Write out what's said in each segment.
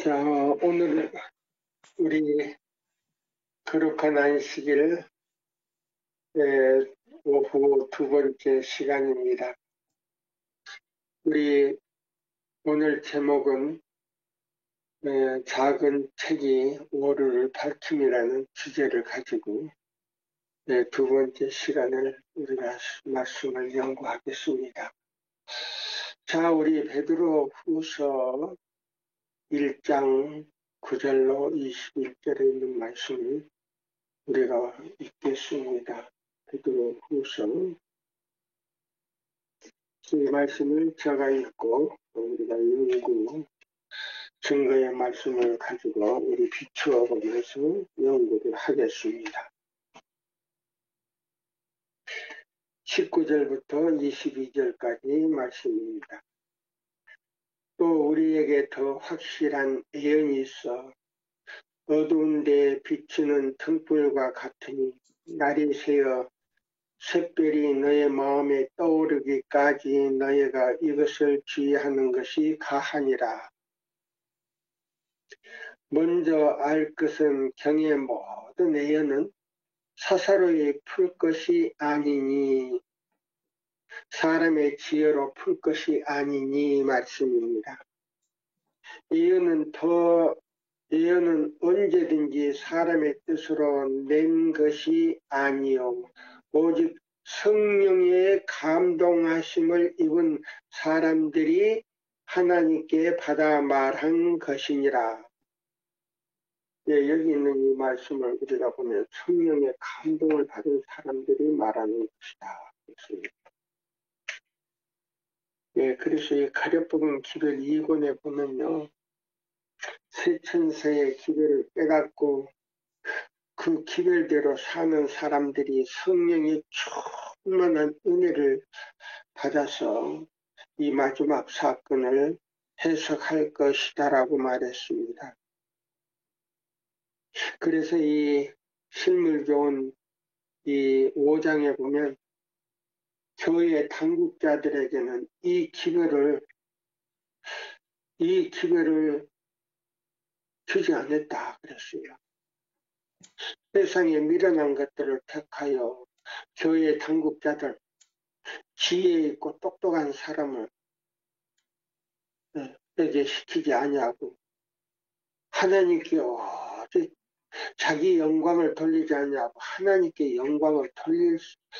자, 오늘 우리 거룩한 안식일 오후 두 번째 시간입니다. 우리 오늘 제목은 작은 책이 오류를 밝힘이라는 주제를 가지고 두 번째 시간을 우리가 말씀을 연구하겠습니다. 자, 우리 베드로 후서 1장 9절로 21절에 있는 말씀을 우리가 읽겠습니다. 베드로 후서 이 말씀을 제가 읽고 우리가 연구 증거의 말씀을 가지고 우리 비추어 보면서 연구를 하겠습니다. 19절부터 22절까지 말씀입니다. 또 우리에게 더 확실한 예언이 있어 어두운 데에 비추는 등불과 같으니 날이 새어 샛별이 너의 마음에 떠오르기까지 너희가 이것을 주의하는 것이 가하니라. 먼저 알 것은 경의 모든 예언은 사사로이 풀 것이 아니니 사람의 지혜로 풀 것이 아니니 말씀입니다. 예언은 언제든지 사람의 뜻으로 낸 것이 아니요 오직 성령의 감동하심을 입은 사람들이 하나님께 받아 말한 것이니라. 여기 있는 이 말씀을 우리가 보면 성령의 감동을 받은 사람들이 말하는 것이다. 그래서 이 가려법은 기별 2권에 보면요. 세 천사의 기별을 깨닫고 그 기별대로 사는 사람들이 성령의 충만한 은혜를 받아서 이 마지막 사건을 해석할 것이다라고 말했습니다. 그래서 이 실물교훈 이 5장에 보면 교회 당국자들에게는 이 기별을 주지 않았다 그랬어요. 세상에 미련한 것들을 택하여 교회 당국자들, 지혜 있고 똑똑한 사람을 에게 시키지 아니하고 하나님께 오직 자기 영광을 돌리지 아니하고 하나님께 영광을 돌릴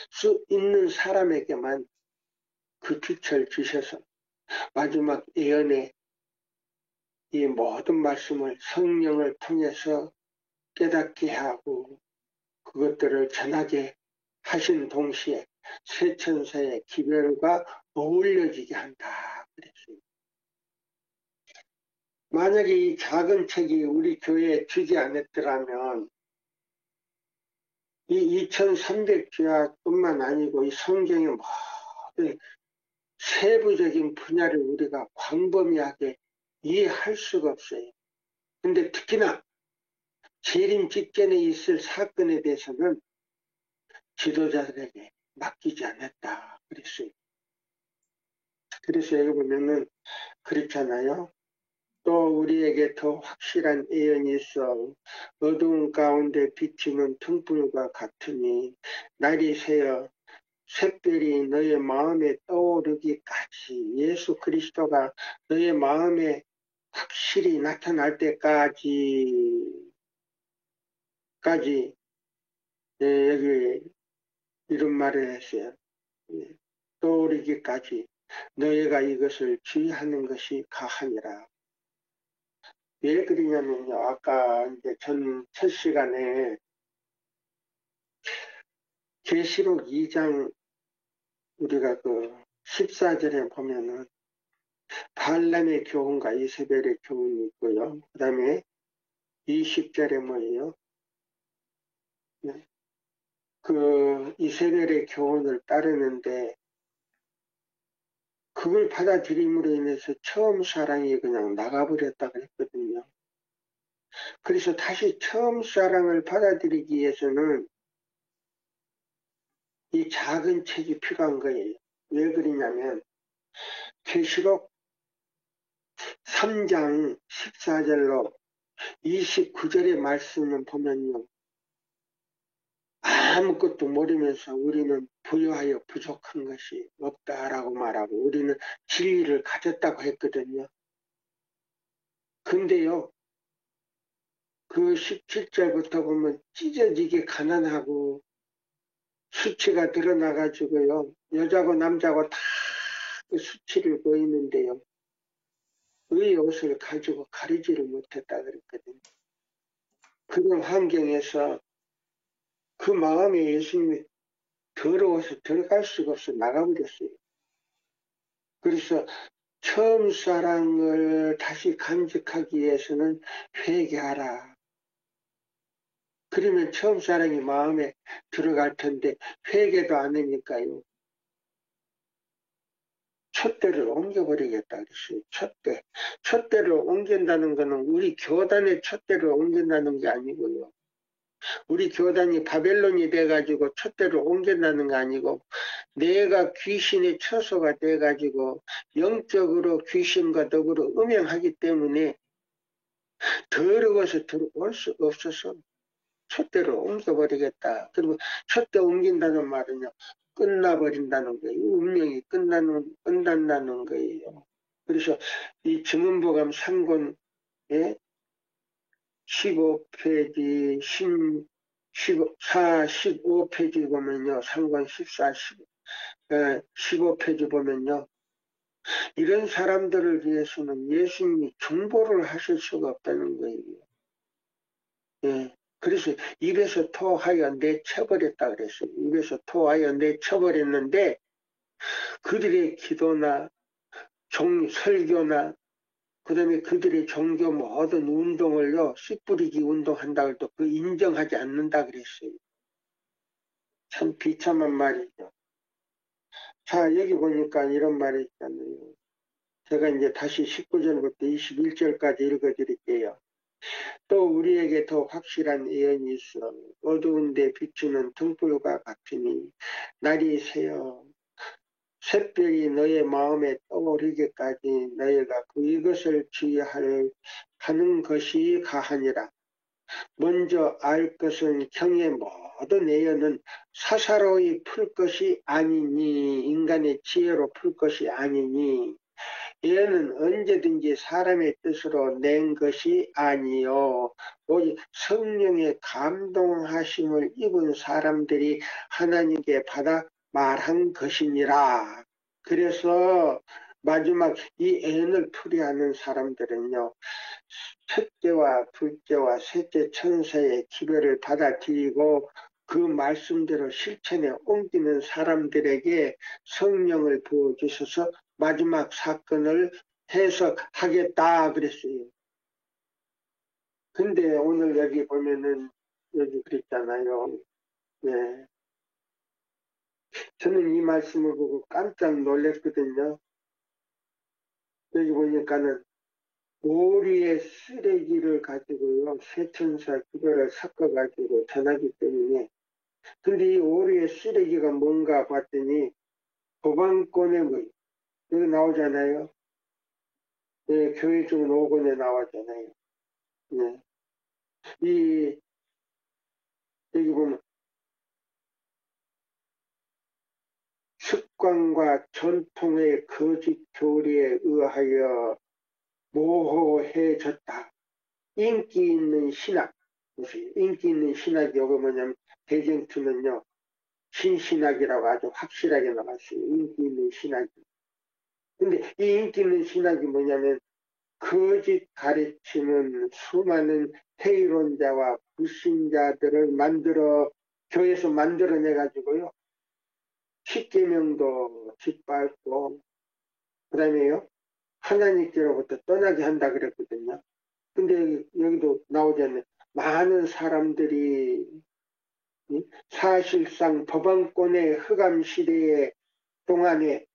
수 있는 사람에게만 그 빛을 주셔서 마지막 예언의 이 모든 말씀을 성령을 통해서 깨닫게 하고 그것들을 전하게 하신 동시에 세 천사의 기별과 어울려지게 한다 그랬습니다. 만약에 이 작은 책이 우리 교회에 주지 않았더라면 이 2300주야뿐만 아니고 이 성경의 모든 세부적인 분야를 우리가 광범위하게 이해할 수가 없어요. 근데 특히나 재림 직전에 있을 사건에 대해서는 지도자들에게 맡기지 않았다 그랬어요. 그래서 여기 보면은 그렇잖아요. 또 우리에게 더 확실한 예언이 있어 어두운 가운데 비치는 등불과 같으니 날이 새어 샛별이 너의 마음에 떠오르기까지 예수 그리스도가 너의 마음에 확실히 나타날 때까지 여기 이런 말을 했어요. 떠오르기까지 너희가 이것을 주의하는 것이 가하니라. 왜 그러냐면요. 아까 이제 첫 시간에 계시록 2장 우리가 그 14절에 보면은 발람의 교훈과 이세벨의 교훈이 있고요. 그 다음에 20절에 뭐예요? 그 이세벨의 교훈을 따르는데 그걸 받아들임으로 인해서 처음 사랑이 그냥 나가버렸다 그랬거든요. 그래서 다시 처음 사랑을 받아들이기 위해서는 이 작은 책이 필요한 거예요. 왜 그러냐면 계시록 3장 14절로 29절의 말씀을 보면요. 아무것도 모르면서 우리는 부유하여 부족한 것이 없다라고 말하고 우리는 진리를 가졌다고 했거든요. 근데요. 그 17절부터 보면 찢어지게 가난하고 수치가 드러나가지고요. 여자고 남자고 다 그 수치를 보이는데요. 의의 옷을 가지고 가리지를 못했다 그랬거든요. 그런 환경에서 그 마음에 예수님이 더러워서 들어갈 수가 없어 나가버렸어요. 그래서 처음 사랑을 다시 간직하기 위해서는 회개하라. 그러면 처음 사랑이 마음에 들어갈 텐데 회개도 안 하니까요. 촛대를 옮겨버리겠다 그랬어요. 촛대. 촛대를 옮긴다는 것은 우리 교단의 촛대를 옮긴다는 게 아니고요. 우리 교단이 바벨론이 돼가지고 촛대를 옮긴다는 거 아니고 내가 귀신의 처소가 돼가지고 영적으로 귀신과 더불어 음행하기 때문에 더러워서 들어올 수 없어서 촛대를 옮겨버리겠다. 그리고 촛대 옮긴다는 말은요. 끝나버린다는 거예요. 운명이 끝난다는 거예요. 그래서 이 증언보감 3권에 15페이지, 15페이지 보면요. 3권 14, 15페이지 보면요. 이런 사람들을 위해서는 예수님이 중보를 하실 수가 없다는 거예요. 예. 그래서 입에서 토하여 내쳐버렸다 그랬어요. 입에서 토하여 내쳐버렸는데 그들의 기도나 설교나 그 다음에 그들의 종교 모든 운동을요. 씨 뿌리기 운동한다고 해도 그 인정하지 않는다 그랬어요. 참 비참한 말이죠. 자 여기 보니까 이런 말이 있잖아요. 제가 이제 다시 19절부터 21절까지 읽어드릴게요. 또 우리에게 더 확실한 예언이 있어 어두운데 비추는 등불과 같으니 날이 새어 샛별이 너의 마음에 떠오르기까지 너희가 이것을 주의하는 것이 가하니라. 먼저 알 것은 경의 모든 예언은 사사로이 풀 것이 아니니 인간의 지혜로 풀 것이 아니니 예언은 언제든지 사람의 뜻으로 낸 것이 아니요 오직 성령의 감동하심을 입은 사람들이 하나님께 받아 말한 것이니라. 그래서 마지막 이 예언을 풀이하는 사람들은요. 첫째와 둘째와 셋째 천사의 기별을 받아들이고 그 말씀대로 실천에 옮기는 사람들에게 성령을 부어주셔서 마지막 사건을 해석하겠다 그랬어요. 근데 오늘 여기 보면은 여기 그랬잖아요. 네. 저는 이 말씀을 보고 깜짝 놀랐거든요. 여기 보니까는 오리의 쓰레기를 가지고요. 세천사 기별을 섞어가지고 전하기 때문에 근데 이 오리의 쓰레기가 뭔가 봤더니 법안권의 뭐 여기 나오잖아요. 네, 교회적 노건에 나왔잖아요. 네. 이 여기 보면 습관과 전통의 거짓 교리에 의하여 모호해졌다. 인기 있는 신학, 인기 있는 신학이 여기 뭐냐면 대쟁투는요. 신신학이라고 아주 확실하게 나왔어요. 인기 있는 신학이. 근데 이 인기 있는 신학이 뭐냐면 거짓 가르치는 수많은 회의론자와 불신자들을 교회에서 만들어내가지고요. 십계명도 짓밟고, 그 다음에요. 하나님께로부터 떠나게 한다 그랬거든요. 근데 여기도 나오잖아요. 많은 사람들이 사실상 법안권의 흑암 시대의 동안에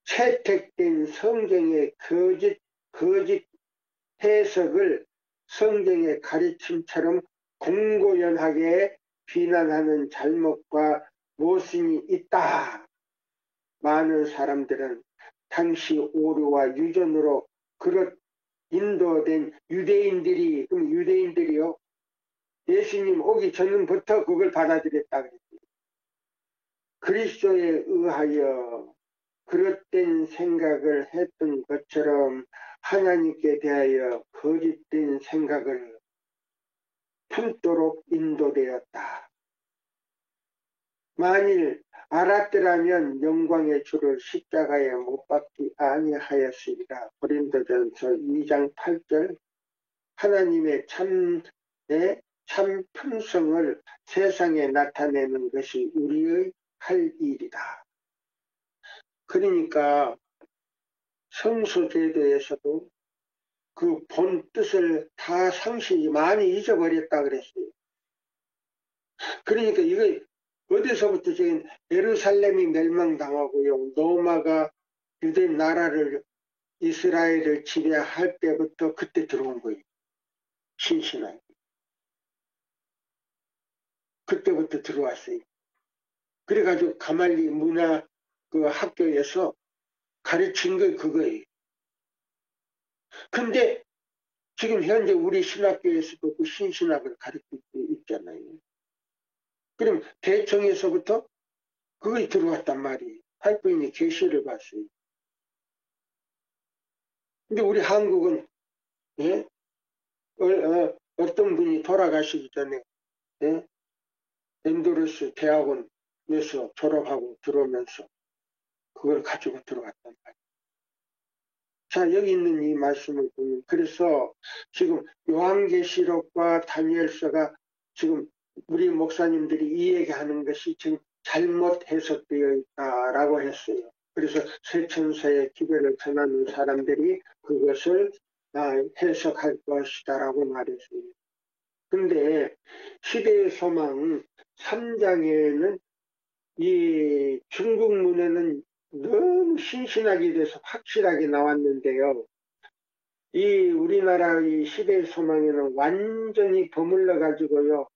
채택된 성경의 거짓 해석을 성경의 가르침처럼 공고연하게 비난하는 잘못과 모순이 있다. 많은 사람들은 당시 오류와 유전으로 그렇 인도된 유대인들이, 그럼 유대인들이요, 예수님 오기 전부터 그걸 받아들였다 그랬어요. 그리스도에 의하여 그릇된 생각을 했던 것처럼 하나님께 대하여 거짓된 생각을 품도록 인도되었다. 만일 알았더라면 영광의 주를 십자가에 못 박지 아니하였으리라. 고린도전서 2장 8절. 하나님의 참 품성을 세상에 나타내는 것이 우리의 할 일이다. 그러니까 성수제도에서도 그 본 뜻을 다 상실히 많이 잊어버렸다 그랬어요. 그러니까 이거 어디서부터 지금 예루살렘이 멸망당하고요, 로마가 유대 나라를, 이스라엘을 지배할 때부터 그때 들어온 거예요. 신신하게. 그때부터 들어왔어요. 그래가지고 가말리 문화 그 학교에서 가르친 게 그거예요. 근데 지금 현재 우리 신학교에서도 그 신신학을 가르치고 있잖아요. 그럼 대청에서부터 그게 들어왔단 말이에요. 할부인이 계시를 봤어요. 근데 우리 한국은, 예? 어떤 분이 돌아가시기 전에, 예? 앤드루스 대학원에서 졸업하고 들어오면서 그걸 가지고 들어갔단 말이에요. 자, 여기 있는 이 말씀을 보면, 그래서 지금 요한계시록과 다니엘서가 지금 우리 목사님들이 이 얘기하는 것이 지금 잘못 해석되어 있다라고 했어요. 그래서 세천사의 기별을 전하는 사람들이 그것을 해석할 것이다라고 말했어요. 근데 시대의 소망 3장에는 이 중국 문에는 너무 신신하게 돼서 확실하게 나왔는데요. 이 우리나라의 시대의 소망에는 완전히 버물러 가지고요,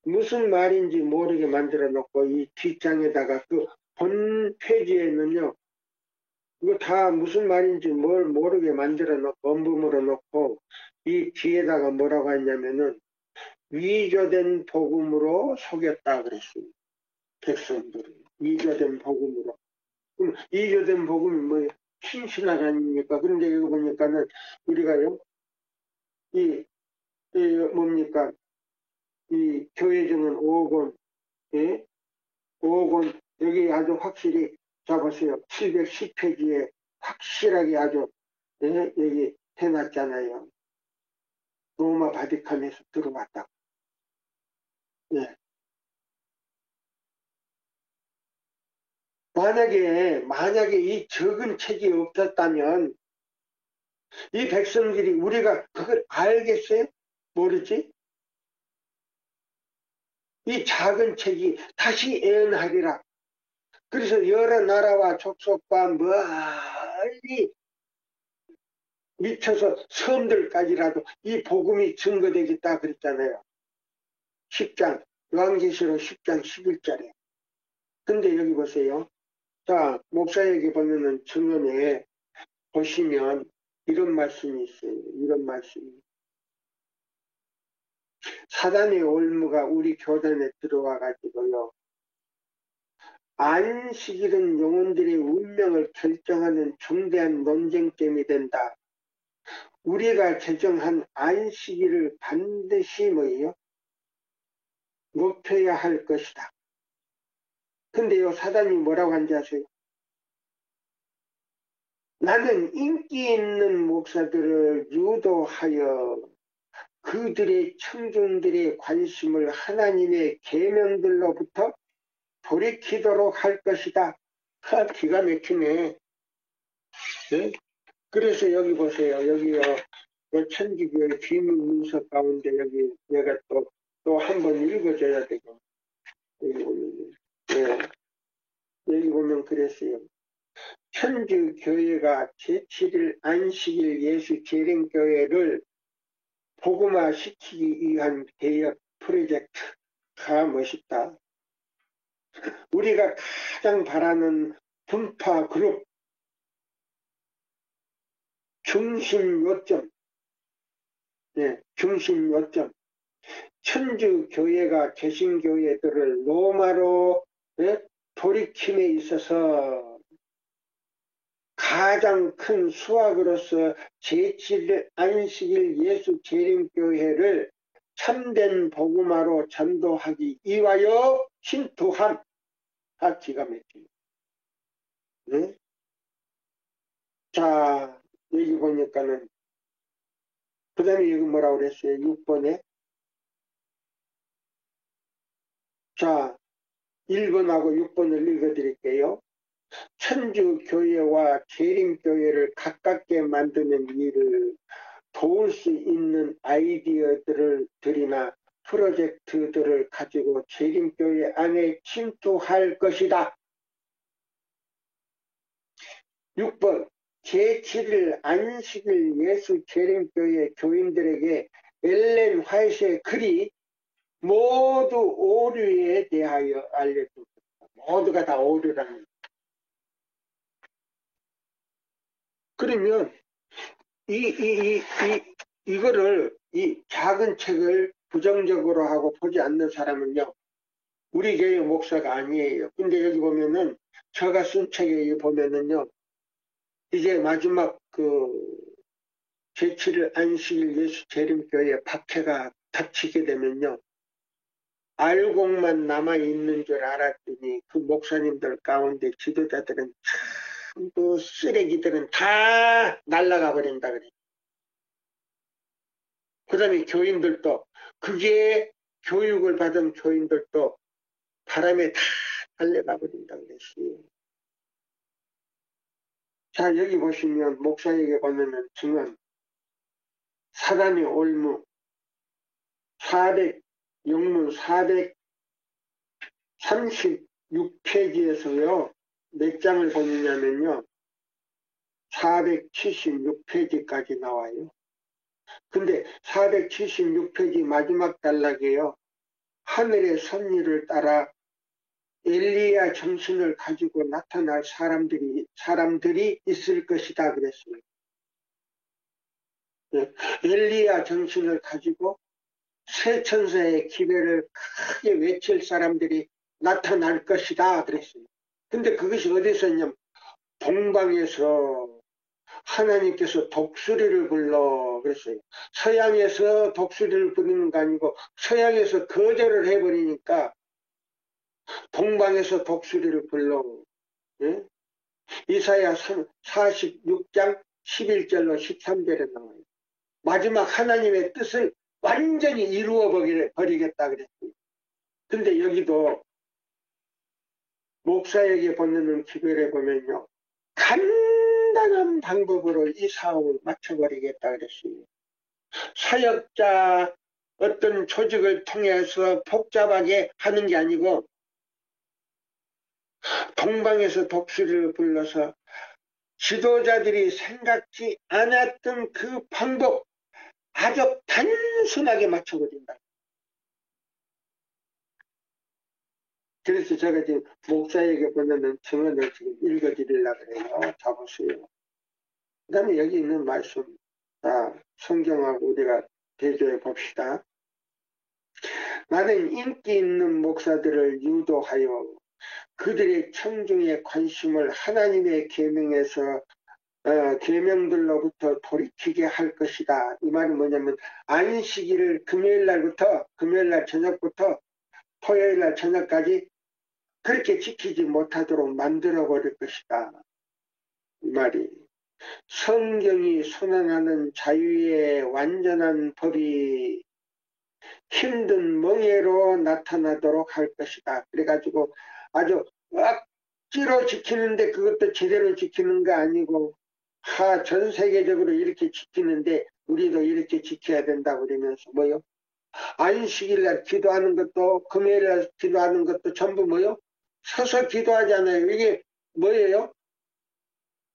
무슨 말인지 모르게 만들어 놓고 이 뒷장에다가 그 본 페이지에는요, 이거 다 무슨 말인지 뭘 모르게 만들어 놓고 원문으로 놓고 이 뒤에다가 뭐라고 했냐면은 위조된 복음으로 속였다 그랬습니다. 백성들을 위조된 복음으로. 그럼 위조된 복음이 뭐예요? 신신학 아닙니까? 그런데 여기 보니까는 우리가요, 이 뭡니까? 이 교회증은 5권, 예? 5권, 여기 아주 확실히 잡으세요. 710페이지에 확실하게 아주, 예? 여기 해놨잖아요. 로마 바티칸에서 들어왔다. 예. 만약에 이 적은 책이 없었다면 이 백성들이 우리가 그걸 알겠어요? 모르지? 이 작은 책이 다시 애언하리라. 그래서 여러 나라와 족속과 멀리 미쳐서 섬들까지라도 이 복음이 증거되겠다 그랬잖아요. 10장, 요한계시록 10장 11절에. 근데 여기 보세요. 자, 목사에게 보면은 증언에 보시면 이런 말씀이 있어요. 이런 말씀이. 사단의 올무가 우리 교단에 들어와 가지고요, 안식일은 영혼들의 운명을 결정하는 중대한 논쟁점이 된다. 우리가 제정한 안식일을 반드시 뭐예요? 높여야 할 것이다. 근데요, 사단이 뭐라고 한지 아세요? 나는 인기 있는 목사들을 유도하여 그들의 청중들의 관심을 하나님의 계명들로부터 돌이키도록 할 것이다. 기가 막히네. 네? 그래서 여기 보세요. 여기요, 천주교의 비밀 문서 가운데 여기 내가 또 한 번 읽어줘야 되고, 여기 보면, 네. 여기 보면 그랬어요. 천주교회가 제7일 안식일 예수 재림교회를 복음화시키기 위한 개혁 프로젝트가 멋있다. 우리가 가장 바라는 분파 그룹, 중심 요점, 중심 요점. 천주교회가 개신교회들을 로마로 돌이킴에 있어서 가장 큰 수확으로서 제7일 안식일 예수 재림교회를 참된 복음화로 전도하기 위하여 신투함. 기가 막힙니다. 네? 자, 여기 보니까는 그 다음에 여기 뭐라고 그랬어요? 6번에 자, 1번하고 6번을 읽어드릴게요. 천주교회와 재림교회를 가깝게 만드는 일을 도울 수 있는 아이디어들이나 프로젝트들을 가지고 재림교회 안에 침투할 것이다. 6번 제7일 안식일 예수 재림교회 교인들에게 엘렌 화이트의 글이 모두 오류에 대하여 알려줍니다. 모두가 다 오류라는. 그러면 이거를 이 작은 책을 부정적으로 하고 보지 않는 사람은요, 우리 교회 목사가 아니에요. 근데 여기 보면은 제가 쓴 책에 보면은요, 이제 마지막 제7일 안식일 예수 재림교회 박해가 닥치게 되면요, 알곡만 남아있는 줄 알았더니 그 목사님들 가운데 지도자들은 참 그 쓰레기들은 다 날아가 버린다 그래. 그 다음에 교인들도, 그게 교육을 받은 교인들도 바람에 다 달려가 버린다 그랬어요. 자, 여기 보시면 목사에게 보면은 증언 사단의 올무 400 436페이지에서요 몇 장을 보느냐면요 476페이지까지 나와요. 근데 476페이지 마지막 단락에요 하늘의 섭리를 따라 엘리야 정신을 가지고 나타날 사람들이 있을 것이다 그랬어요. 엘리야 정신을 가지고 새 천사의 기배를 크게 외칠 사람들이 나타날 것이다 그랬어요. 근데 그것이 어디서 있냐면 동방에서 하나님께서 독수리를 불러 그랬어요. 서양에서 독수리를 부르는 거 아니고 서양에서 거절을 해버리니까 동방에서 독수리를 불러. 예? 이사야 46장 11절로 13절에 나와요. 마지막 하나님의 뜻을 완전히 이루어 버리겠다 그랬어요. 근데 여기도 목사에게 보내는 기별에 보면요. 간단한 방법으로 이 사업을 맞춰버리겠다 그랬어요. 사역자 어떤 조직을 통해서 복잡하게 하는 게 아니고 동방에서 독수리를 불러서 지도자들이 생각지 않았던 그 방법 아주 단순하게 맞춰버린다. 그래서 제가 지금 목사에게 보내는 증언을 지금 읽어드리려고 그래요. 잡으세요. 그 다음에 여기 있는 말씀, 성경하고 우리가 대조해 봅시다. 나는 인기 있는 목사들을 유도하여 그들의 청중의 관심을 하나님의 계명들로부터 돌이키게 할 것이다. 이 말은 뭐냐면 안식일을 금요일날 저녁부터 토요일날 저녁까지 그렇게 지키지 못하도록 만들어 버릴 것이다. 이 말이 성경이 선언하는 자유의 완전한 법이 힘든 멍에로 나타나도록 할 것이다. 그래가지고 아주 억지로 지키는데 그것도 제대로 지키는 거 아니고 전 세계적으로 이렇게 지키는데 우리도 이렇게 지켜야 된다고 그러면서 뭐요? 안식일날 기도하는 것도 금요일날 기도하는 것도 전부 뭐요? 서서 기도하잖아요. 이게 뭐예요?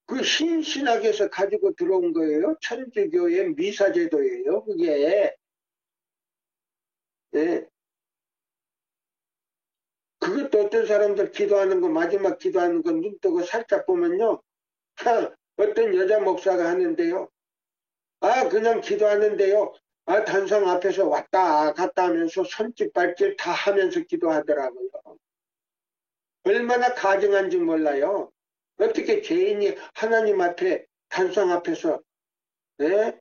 그 신신학에서 가지고 들어온 거예요. 천주교의 미사제도예요. 그게. 예. 그것도 어떤 사람들 기도하는 거 마지막 기도하는 거 눈 뜨고 살짝 보면요. 어떤 여자 목사가 하는데요. 그냥 기도하는데요. 단상 앞에서 왔다 갔다 하면서 손짓 발짓 다 하면서 기도하더라고요. 얼마나 가증한지 몰라요. 어떻게 죄인이 하나님 앞에 단상 앞에서 예?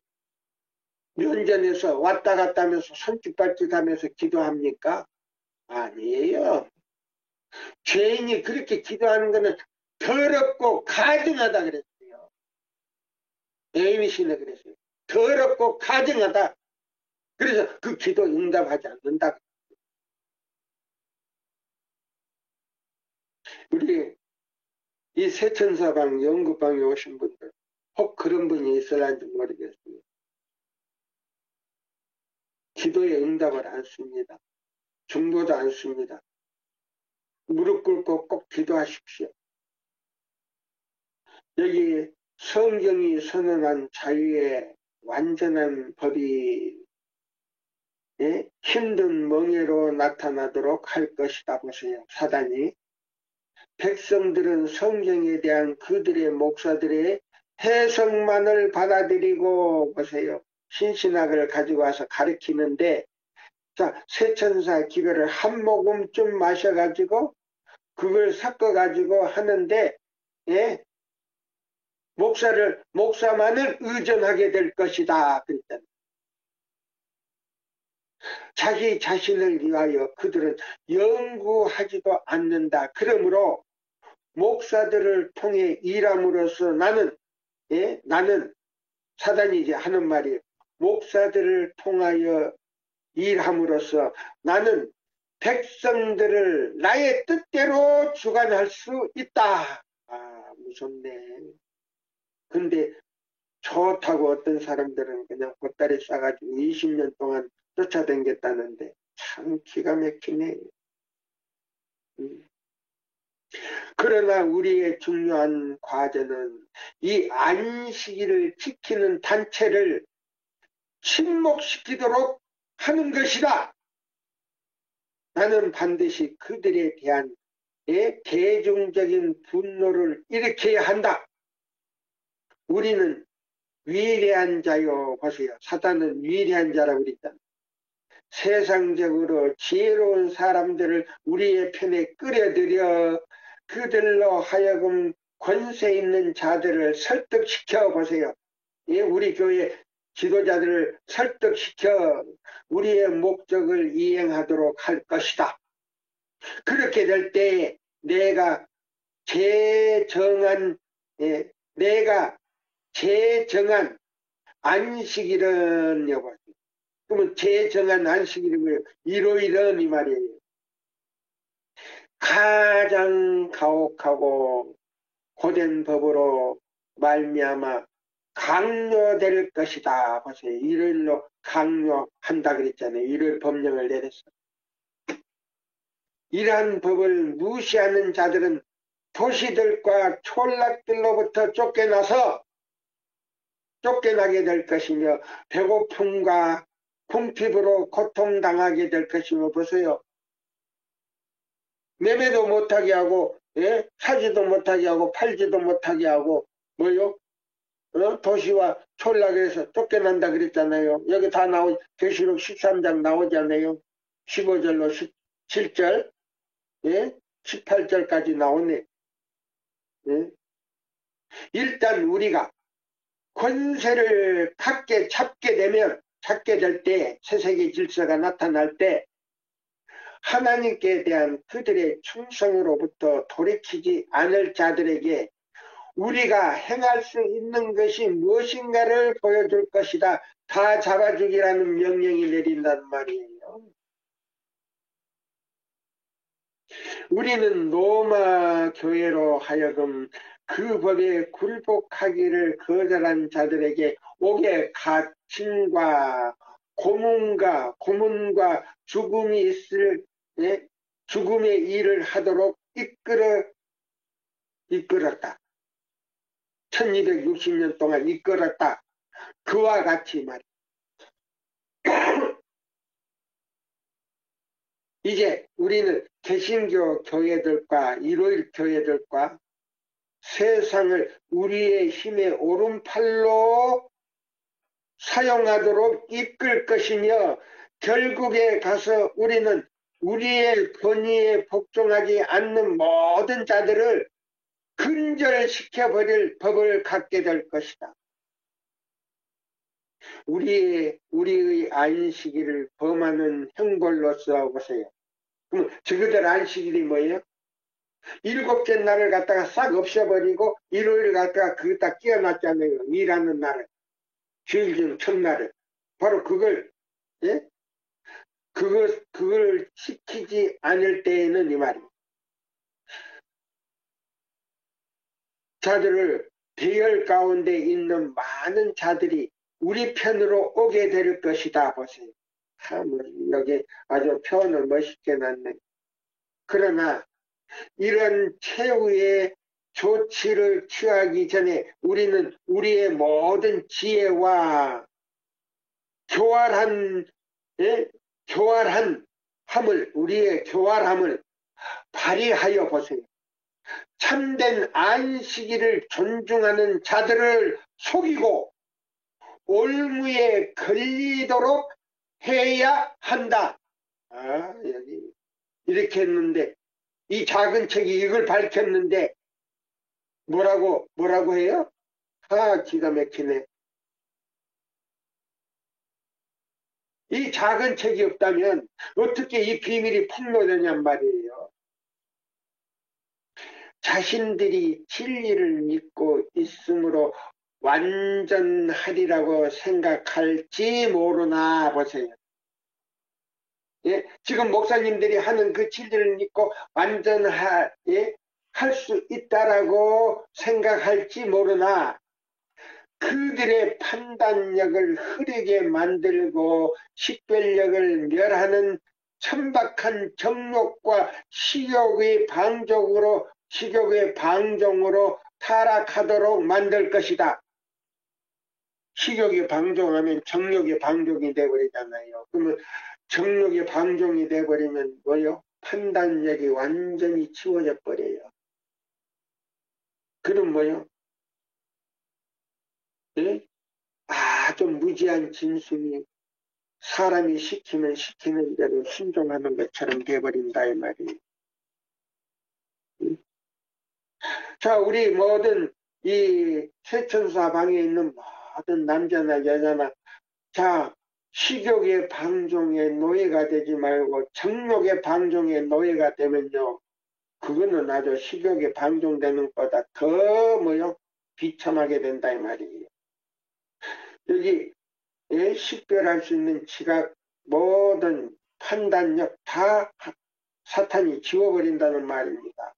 면전에서 왔다 갔다 하면서 손짓 발짓 하면서 기도합니까? 아니에요. 죄인이 그렇게 기도하는 것은 더럽고 가증하다 그랬어요. 에이미시는 그랬어요. 더럽고 가증하다. 그래서 그 기도 응답하지 않는다. 우리 이 세천사방 연구방에 오신 분들 혹 그런 분이 있을는지 모르겠어요. 기도에 응답을 안 씁니다. 중보도 안 씁니다. 무릎 꿇고 꼭 기도하십시오. 여기 성경이 선언한 자유의 완전한 법이 힘든 멍에로 나타나도록 할 것이다 보세요. 사단이. 백성들은 성경에 대한 그들의 목사들의 해석만을 받아들이고 보세요. 신신학을 가지고 와서 가르치는데 자, 세천사 기별을 한 모금쯤 마셔가지고 그걸 섞어가지고 하는데 목사만을 의존하게 될 것이다. 그랬잖아요. 자기 자신을 위하여 그들은 연구하지도 않는다. 그러므로 목사들을 통해 일함으로써 나는 사단이 이제 하는 말이에요. 목사들을 통하여 일함으로써 나는 백성들을 나의 뜻대로 주관할 수 있다. 무섭네. 근데 좋다고 어떤 사람들은 그냥 보따리 싸가지고 20년 동안 쫓아다녔다는데 참 기가 막히네. 그러나 우리의 중요한 과제는 이 안식일을 지키는 단체를 침묵시키도록 하는 것이다. 나는 반드시 그들에 대한 대중적인 분노를 일으켜야 한다. 우리는 위대한 자요. 보세요. 사단은 위대한 자라고 그랬잖아. 세상적으로 지혜로운 사람들을 우리의 편에 끌어들여 그들로 하여금 권세 있는 자들을 설득시켜 보세요. 우리 교회 지도자들을 설득시켜 우리의 목적을 이행하도록 할 것이다. 그렇게 될 때 내가 제정한 내가 제정한 안식일은 여보. 그러면 제정한 안식일이 뭐예요? 일요일은 이 말이에요. 가장 가혹하고 고된 법으로 말미암아 강요될 것이다. 보세요. 일요일로 강요한다 그랬잖아요. 일요일 법령을 내렸어. 이러한 법을 무시하는 자들은 도시들과 촌락들로부터 쫓겨나게 될 것이며 배고픔과 궁핍으로 고통당하게 될 것이며 보세요. 매매도 못하게 하고 사지도 못하게 하고 팔지도 못하게 하고 뭐요? 도시와 촌락에서 쫓겨난다 그랬잖아요. 여기 다 계시록 13장 나오잖아요. 15절로 17절 18절까지 나오네. 일단 우리가 권세를 잡게 될 때, 새세계 질서가 나타날 때 하나님께 대한 그들의 충성으로부터 돌이키지 않을 자들에게 우리가 행할 수 있는 것이 무엇인가를 보여줄 것이다. 다 잡아주기라는 명령이 내린단 말이에요. 우리는 로마 교회로 하여금 그 법에 굴복하기를 거절한 자들에게 옥의 갇힘과 고문과 죽음이 있을 죽음의 일을 하도록 이끌었다. 1260년 동안 이끌었다. 그와 같이 말이야. 이제 우리는 개신교 교회들과 일요일 교회들과 세상을 우리의 힘의 오른팔로 사용하도록 이끌 것이며 결국에 가서 우리는 우리의 권위에 복종하지 않는 모든 자들을 근절시켜버릴 법을 갖게 될 것이다. 우리의 안식일을 범하는 형벌로서 보세요. 그럼 저희들 안식일이 뭐예요? 일곱째 날을 갖다가 싹 없애버리고 일요일 갖다가 그거 끼워놨잖아요. 일하는 날을. 주일 중 첫날을. 바로 그걸, 예? 그걸 시키지 않을 때에는 이 말이에요. 자들을 대열 가운데 있는 많은 자들이 우리 편으로 오게 될 것이다. 보세요. 참, 여기 아주 표현을 멋있게 놨네. 그러나 이런 최후의 조치를 취하기 전에 우리는 우리의 모든 지혜와 교활한, 예? 교활한 함을, 우리의 교활함을 발휘하여 보세요. 참된 안식일을 존중하는 자들을 속이고 올무에 걸리도록 해야 한다. 아, 여기 이렇게 했는데 이 작은 책이 이걸 밝혔는데 뭐라고 해요? 아, 기가 막히네. 이 작은 책이 없다면 어떻게 이 비밀이 폭로되냔 말이에요. 자신들이 진리를 믿고 있으므로 완전하리라고 생각할지 모르나 보세요. 예? 지금 목사님들이 하는 그 진리를 믿고 예? 할 수 있다라고 생각할지 모르나 그들의 판단력을 흐리게 만들고 식별력을 멸하는 천박한 정욕과 식욕의 방종으로 타락하도록 만들 것이다. 식욕이 방종하면 정욕이 방종이 되어버리잖아요. 그러면 정욕이 방종이 되어버리면 뭐요? 판단력이 완전히 치워져 버려요. 그럼 뭐요? 예? 아주 무지한 짐승이 사람이 시키면 시키는 대로 순종하는 것처럼 돼버린다 이 말이에요. 자, 우리 모든 이 최천사 방에 있는 모든 남자나 여자나 자, 식욕의 방종의 노예가 되지 말고 정욕의 방종의 노예가 되면요. 그거는 아주 식욕의 방종되는 것보다 더 뭐요? 비참하게 된다 이 말이에요. 여기 식별할 수 있는 지각 모든 판단력 다 사탄이 지워버린다는 말입니다.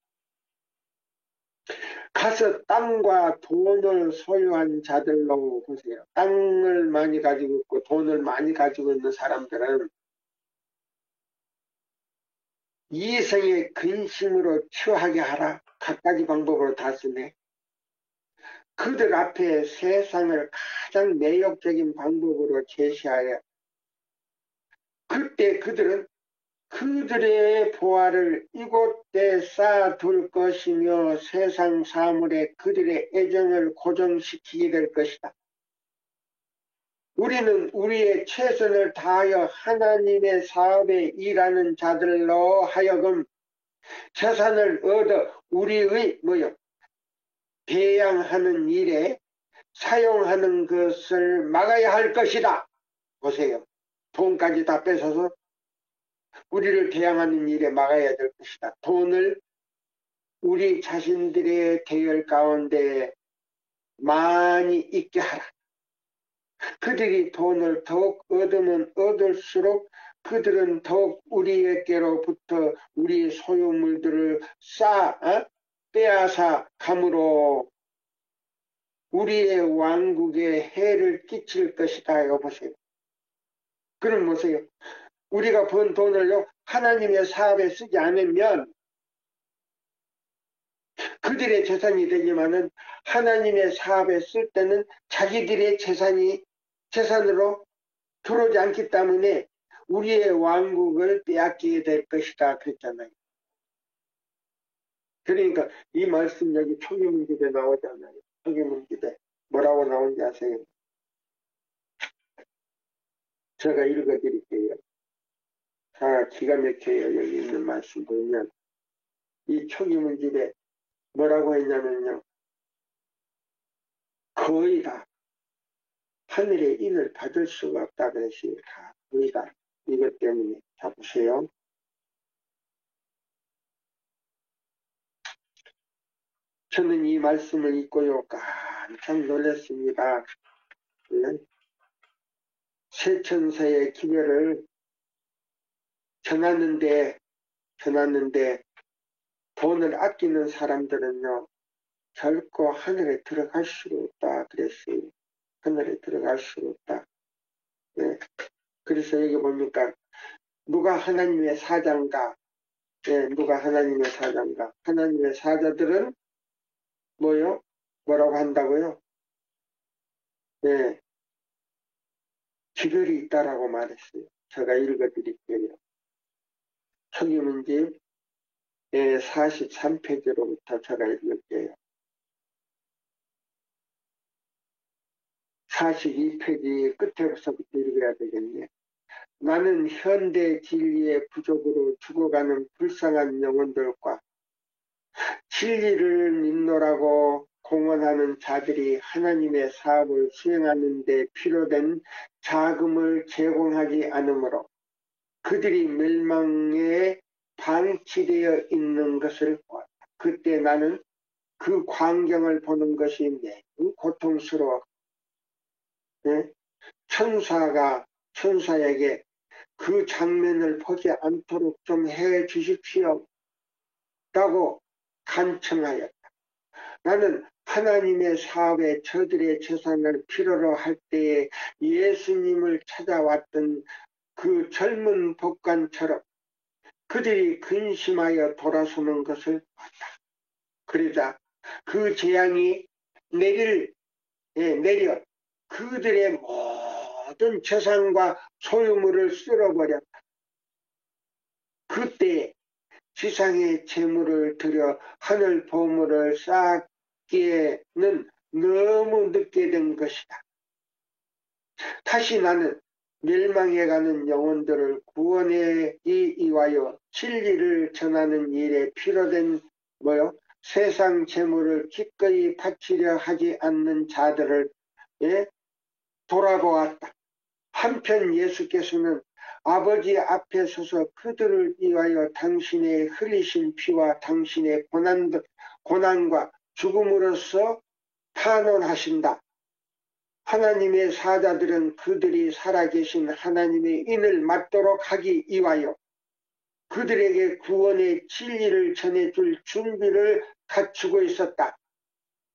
가서 땅과 돈을 소유한 자들로 보세요. 땅을 많이 가지고 있고 돈을 많이 가지고 있는 사람들은 이생의 근심으로 취하게 하라. 갖가지 방법으로 다 쓰네. 그들 앞에 세상을 가장 매력적인 방법으로 제시하여 그때 그들은 그들의 보화를 이곳에 쌓아둘 것이며 세상 사물에 그들의 애정을 고정시키게 될 것이다. 우리는 우리의 최선을 다하여 하나님의 사업에 일하는 자들로 하여금 재산을 얻어 우리의 배양하는 일에 사용하는 것을 막아야 할 것이다. 보세요. 돈까지 다 뺏어서 우리를 대항하는 일에 막아야 될 것이다. 돈을 우리 자신들의 대열 가운데 많이 있게 하라. 그들이 돈을 더욱 얻으면 얻을수록 그들은 더욱 우리에게로부터 우리의 소유물들을 빼앗아 감으로 우리의 왕국에 해를 끼칠 것이다. 여보세요. 그럼 보세요. 우리가 번 돈을요 하나님의 사업에 쓰지 않으면 그들의 재산이 되지만은 하나님의 사업에 쓸 때는 자기들의 재산으로 들어오지 않기 때문에 우리의 왕국을 빼앗기게 될 것이다 그랬잖아요. 그러니까 이 말씀 여기 초기문집에 나오잖아요. 초기문집에 뭐라고 나오는지 아세요? 제가 읽어드릴게요. 기가 막혀요. 여기 있는 말씀 보면 이 초기문집에 뭐라고 했냐면요. 거의 다 하늘의 인을 받을 수가 없다 그랬어요. 다 거의 다 이것 때문에. 자 보세요. 저는 이 말씀을 읽고요 깜짝 놀랐습니다. 새 천사의 기별을 전하는데 돈을 아끼는 사람들은요 결코 하늘에 들어갈 수가 없다 그랬어요. 하늘에 들어갈 수가 없다. 네. 그래서 여기 보니까 누가 하나님의 사자인가? 네, 누가 하나님의 사자인가? 하나님의 사자들은 뭐라고 한다고요? 네, 기별이 있다라고 말했어요. 제가 읽어드릴게요. 초기문집 43페이지로부터 제가 읽을게요. 42페이지 끝에서부터 읽어야 되겠네. 나는 현대 진리의 부족으로 죽어가는 불쌍한 영혼들과 진리를 믿노라고 공언하는 자들이 하나님의 사업을 수행하는 데 필요된 자금을 제공하지 않으므로 그들이 멸망에 방치되어 있는 것을 보았다. 그때 나는 그 광경을 보는 것이 매우 고통스러워. 네? 천사에게 그 장면을 보지 않도록 좀 해 주십시오. 라고 간청하였다. 나는 하나님의 사업에 저들의 재산을 필요로 할 때에 예수님을 찾아왔던 그 젊은 법관처럼 그들이 근심하여 돌아서는 것을 봤다. 그러자 그 재앙이 내려 그들의 모든 재산과 소유물을 쓸어버렸다. 그때 지상의 재물을 들여 하늘 보물을 쌓기에는 너무 늦게 된 것이다. 다시 나는 멸망해가는 영혼들을 구원에 이하여 진리를 전하는 일에 필요된 세상 재물을 기꺼이 바치려 하지 않는 자들을 돌아보았다. 한편 예수께서는 아버지 앞에 서서 그들을 위하여 당신의 흘리신 피와 당신의 고난과 죽음으로써 탄원하신다. 하나님의 사자들은 그들이 살아계신 하나님의 인을 맞도록 하기 위하여 그들에게 구원의 진리를 전해줄 준비를 갖추고 있었다.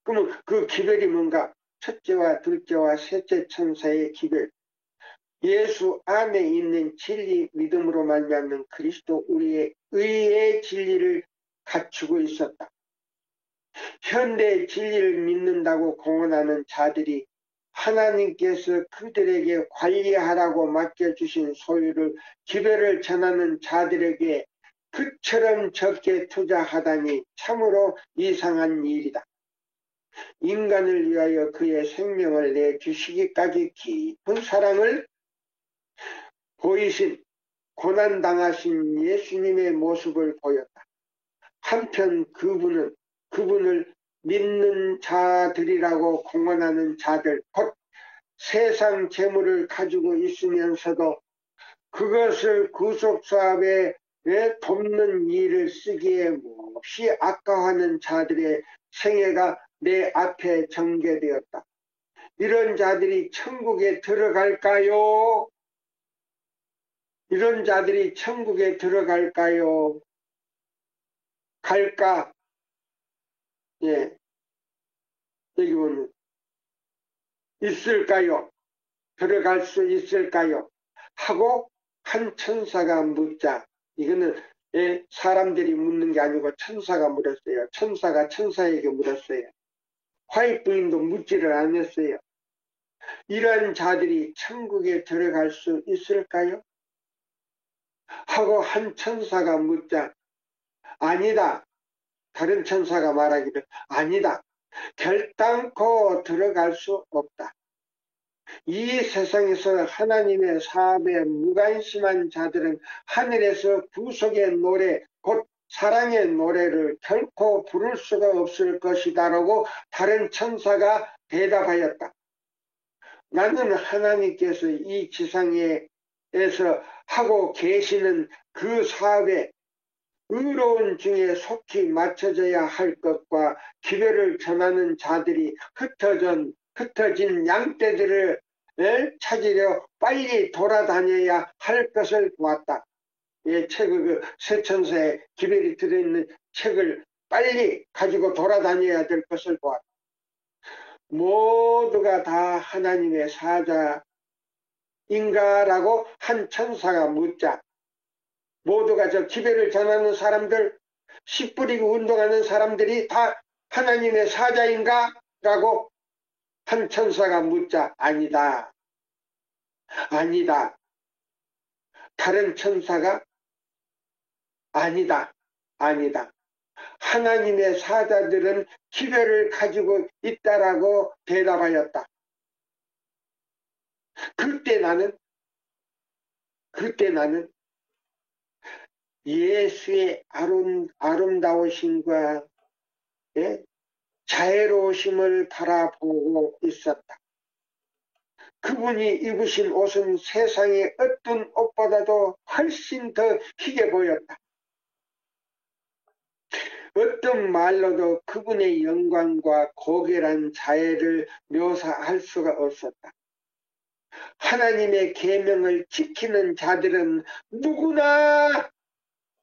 그러면 그 기별이 뭔가? 첫째와 둘째와 셋째 천사의 기별. 예수 안에 있는 진리 믿음으로 말미암는 그리스도 우리의 의의 진리를 갖추고 있었다. 현대 진리를 믿는다고 공언하는 자들이 하나님께서 그들에게 관리하라고 맡겨주신 소유를 기별을 전하는 자들에게 그처럼 적게 투자하다니 참으로 이상한 일이다. 인간을 위하여 그의 생명을 내주시기까지 깊은 사랑을 보이신 고난당하신 예수님의 모습을 보였다. 한편 그분을 믿는 자들이라고 공언하는 자들, 곧 세상 재물을 가지고 있으면서도 그것을 구속사업에 돕는 일을 쓰기에 몹시 아까워하는 자들의 생애가 내 앞에 전개되었다. 이런 자들이 천국에 들어갈까요? 이런 자들이 천국에 들어갈까요? 갈까? 예. 여기 보면 있을까요? 들어갈 수 있을까요? 하고 한 천사가 묻자. 이거는 사람들이 묻는 게 아니고 천사가 물었어요. 천사가 천사에게 물었어요. 화입 부인도 묻지를 않았어요. 이런 자들이 천국에 들어갈 수 있을까요? 하고 한 천사가 묻자. 아니다. 다른 천사가 말하기를 아니다. 결단코 들어갈 수 없다. 이 세상에서 하나님의 사업에 무관심한 자들은 하늘에서 구속의 노래, 곧 사랑의 노래를 결코 부를 수가 없을 것이다라고 다른 천사가 대답하였다. 나는 하나님께서 이 지상에서 하고 계시는 그 사업에 의로운 중에 속히 맞춰져야 할 것과 기별을 전하는 자들이 흩어진 양떼들을 찾으려 빨리 돌아다녀야 할 것을 보았다. 이 책을 그 세천사에 기별이 들어있는 책을 빨리 가지고 돌아다녀야 될 것을 보았다. 모두가 다 하나님의 사자인가라고 한 천사가 묻자, 모두가 저 기별을 전하는 사람들, 씨 뿌리고 운동하는 사람들이 다 하나님의 사자인가? 라고 한 천사가 묻자, 아니다. 아니다. 다른 천사가 아니다. 아니다. 하나님의 사자들은 기별을 가지고 있다라고 대답하였다. 그때 나는 예수의 아름다우심과 자애로우심을 바라보고 있었다. 그분이 입으신 옷은 세상의 어떤 옷보다도 훨씬 더 희게 보였다. 어떤 말로도 그분의 영광과 고결한 자애를 묘사할 수가 없었다. 하나님의 계명을 지키는 자들은 누구나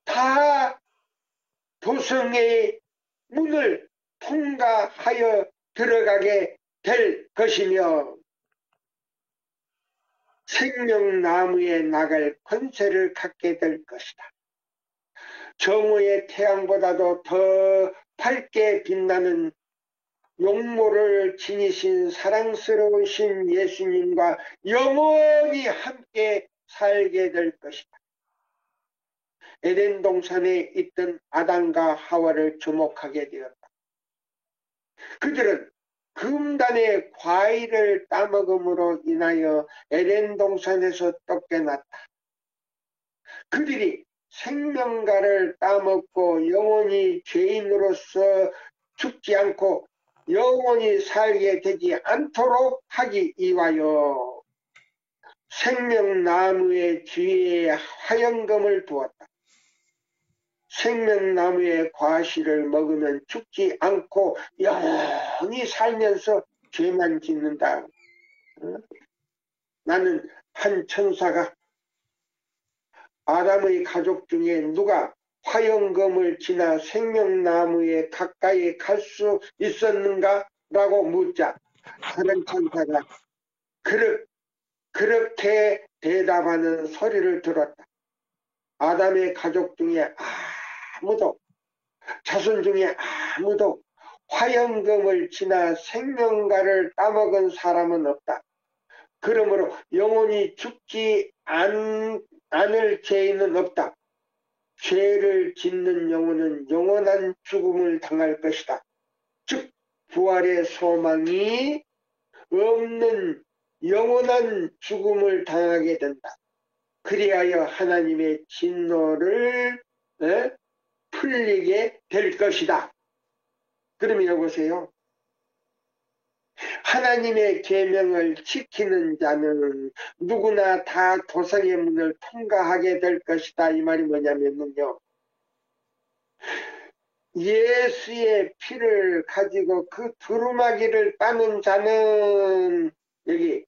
다 도성의 문을 통과하여 들어가게 될 것이며 생명나무에 나갈 권세를 갖게 될 것이다. 정오의 태양보다도 더 밝게 빛나는 용모를 지니신 사랑스러우신 예수님과 영원히 함께 살게 될 것이다. 에덴 동산에 있던 아담과 하와를 주목하게 되었다. 그들은 금단의 과일을 따먹음으로 인하여 에덴 동산에서 쫓겨났다. 그들이 생명과를 따먹고 영원히 죄인으로서 죽지 않고 영원히 살게 되지 않도록 하기 위하여 생명나무의 뒤에 화영금을 두었다. 생명나무의 과실을 먹으면 죽지 않고 영원히 살면서 죄만 짓는다. 나는 한 천사가 아담의 가족 중에 누가 화영금을 지나 생명나무에 가까이 갈 수 있었는가? 라고 묻자 다른 천사가 그렇게 대답하는 소리를 들었다. 아담의 가족 중에 아무도, 자손 중에 아무도 화영금을 지나 생명과를 따먹은 사람은 없다. 그러므로 영원히 죽지 않을 죄인은 없다. 죄를 짓는 영혼은 영원한 죽음을 당할 것이다. 즉 부활의 소망이 없는 영원한 죽음을 당하게 된다. 그리하여 하나님의 진노를 풀리게 될 것이다. 그러면 여보세요. 하나님의 계명을 지키는 자는 누구나 다 도성의 문을 통과하게 될 것이다. 이 말이 뭐냐면요. 예수의 피를 가지고 그 두루마기를 따는 자는 여기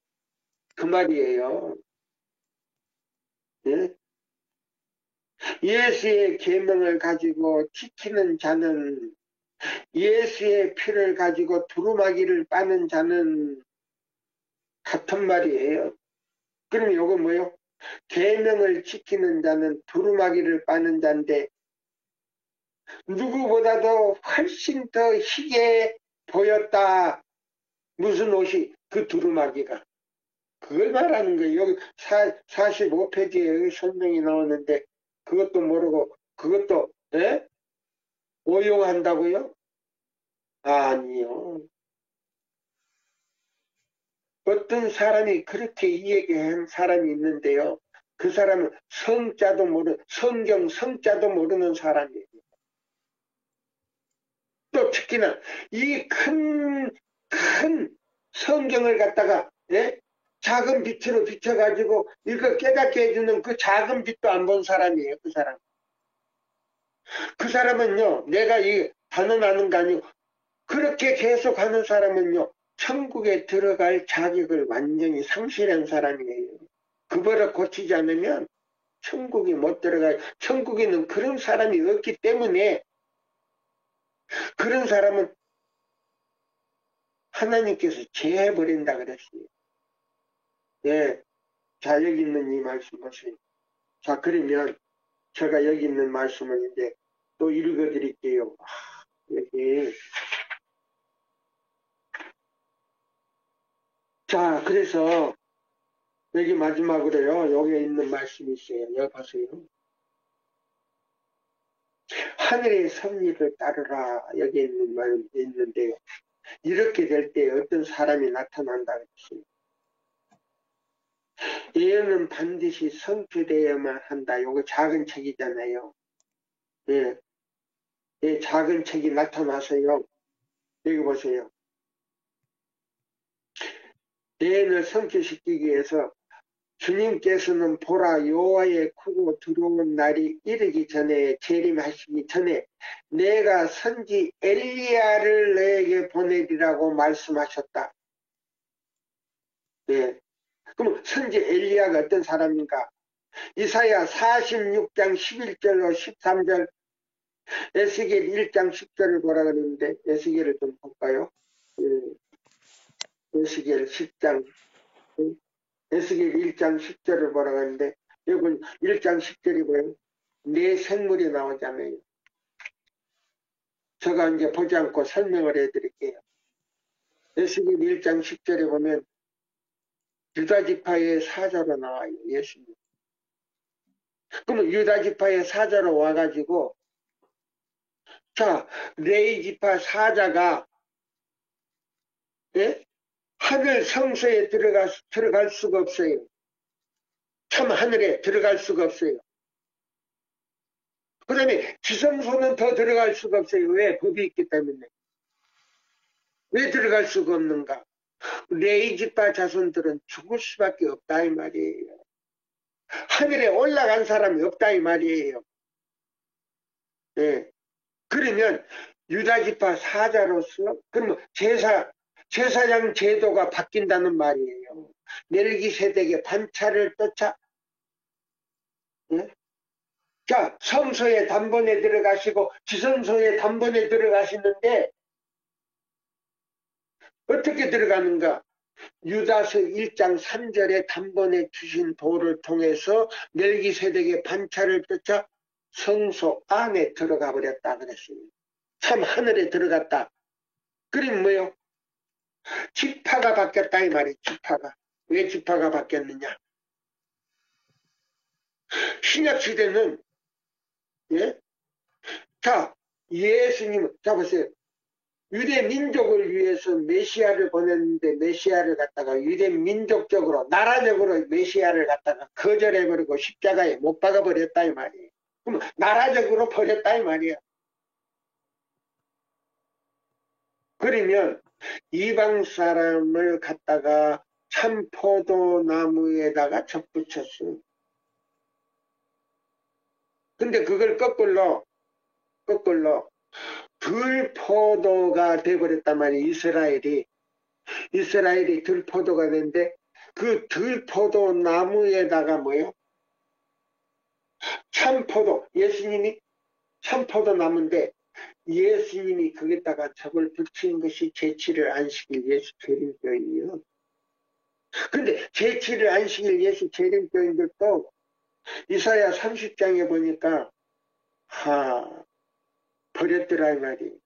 그 말이에요. 예? 예수의 계명을 가지고 지키는 자는, 예수의 피를 가지고 두루마기를 빠는 자는 같은 말이에요. 그럼 이거 뭐요? 계명을 지키는 자는 두루마기를 빠는 자인데 누구보다도 훨씬 더 희게 보였다. 무슨 옷이? 그 두루마기가. 그걸 말하는 거예요. 여기 45페이지에 여기 설명이 나오는데 그것도 모르고 그것도 오용한다고요? 아니요. 어떤 사람이 그렇게 이야기한 사람이 있는데요. 그 사람은 성경 성자도 모르는 사람이에요. 또 특히나 이 큰 성경을 갖다가, 예? 작은 빛으로 비춰가지고 이거 깨닫게 해주는 그 작은 빛도 안 본 사람이에요. 그 사람. 그 사람은요, 내가 이 단언하는 거 아니고 그렇게 계속 하는 사람은요, 천국에 들어갈 자격을 완전히 상실한 사람이에요. 그 버릇 고치지 않으면 천국에 못 들어가요. 천국에는 그런 사람이 없기 때문에 그런 사람은 하나님께서 제해버린다 그랬어요. 예. 자, 여기 있는 이 말씀 보세요. 자, 그러면 제가 여기 있는 말씀을 이제 또 읽어드릴게요. 여기. 자, 그래서 여기 마지막으로요. 여기 있는 말씀이 있어요. 여기 보세요. 하늘의 섭리를 따르라. 여기 있는 말이 있는데요. 이렇게 될 때 어떤 사람이 나타난다 그랬어요. 예언은 반드시 성취되어야만 한다. 요거 작은 책이잖아요. 예. 예, 작은 책이 나타나서요. 여기 보세요. 예언을 성취시키기 위해서 주님께서는 보라 여호와의 크고 두려운 날이 이르기 전에 재림하시기 전에 내가 선지 엘리야를 너에게 보내리라고 말씀하셨다. 예. 그럼 선지 엘리야가 어떤 사람인가? 이사야 46장 11절로 13절, 에스겔 1장 10절을 보라 그러는데 에스겔을 좀 볼까요? 예. 에스겔 10장, 에스겔 1장 10절을 보라 그러는데 여기 1장 10절이 뭐예요? 내 생물이 나오잖아요. 제가 이제 보지 않고 설명을 해드릴게요. 에스겔 1장 10절에 보면 유다지파의 사자로 나와요. 예수님. 그러면 유다지파의 사자로 와가지고 자, 레이지파 사자가, 예? 하늘 성소에 들어갈 수가 없어요. 참 하늘에 들어갈 수가 없어요. 그 다음에 지성소는 더 들어갈 수가 없어요. 왜? 법이 있기 때문에. 왜 들어갈 수가 없는가? 레이지파 자손들은 죽을 수밖에 없다 이 말이에요. 하늘에 올라간 사람이 없다 이 말이에요. 예. 그러면 유다지파 사자로서 그러면 제사장 제도가 바뀐다는 말이에요. 멜기세덱의 반차를 쫓아, 예? 자, 성소에 단번에 들어가시고 지성소에 단번에 들어가시는데 어떻게 들어가는가? 유다서 1장 3절에 단번에 주신 도를 통해서 멜기세덱의 반차를 쫓아 성소 안에 들어가 버렸다 그랬습니다. 참 하늘에 들어갔다. 그럼 뭐요? 지파가 바뀌었다 이 말이에요. 지파가. 왜 지파가 바뀌었느냐? 신약 시대는, 예? 자, 예수님, 자 보세요. 유대 민족을 위해서 메시아를 보냈는데 메시아를 갖다가 유대 민족적으로 나라적으로 메시아를 갖다가 거절해버리고 십자가에 못 박아버렸다 이 말이에요. 그럼 나라적으로 버렸다 이 말이에요. 그러면 이방 사람을 갖다가 참포도나무에다가 접붙였어요. 근데 그걸 거꾸로 들포도가 돼버렸단 말이에요. 이스라엘이 들포도가 됐는데 그 들포도 나무에다가 뭐요? 참포도, 예수님이 참포도 나무인데 예수님이 거기다가 저걸 붙인 것이 제7일 안식일 예수 재림교인이요. 근데 제7일 안식일 예수 재림교인들도 이사야 30장에 보니까 버렸더라 이 말이에요.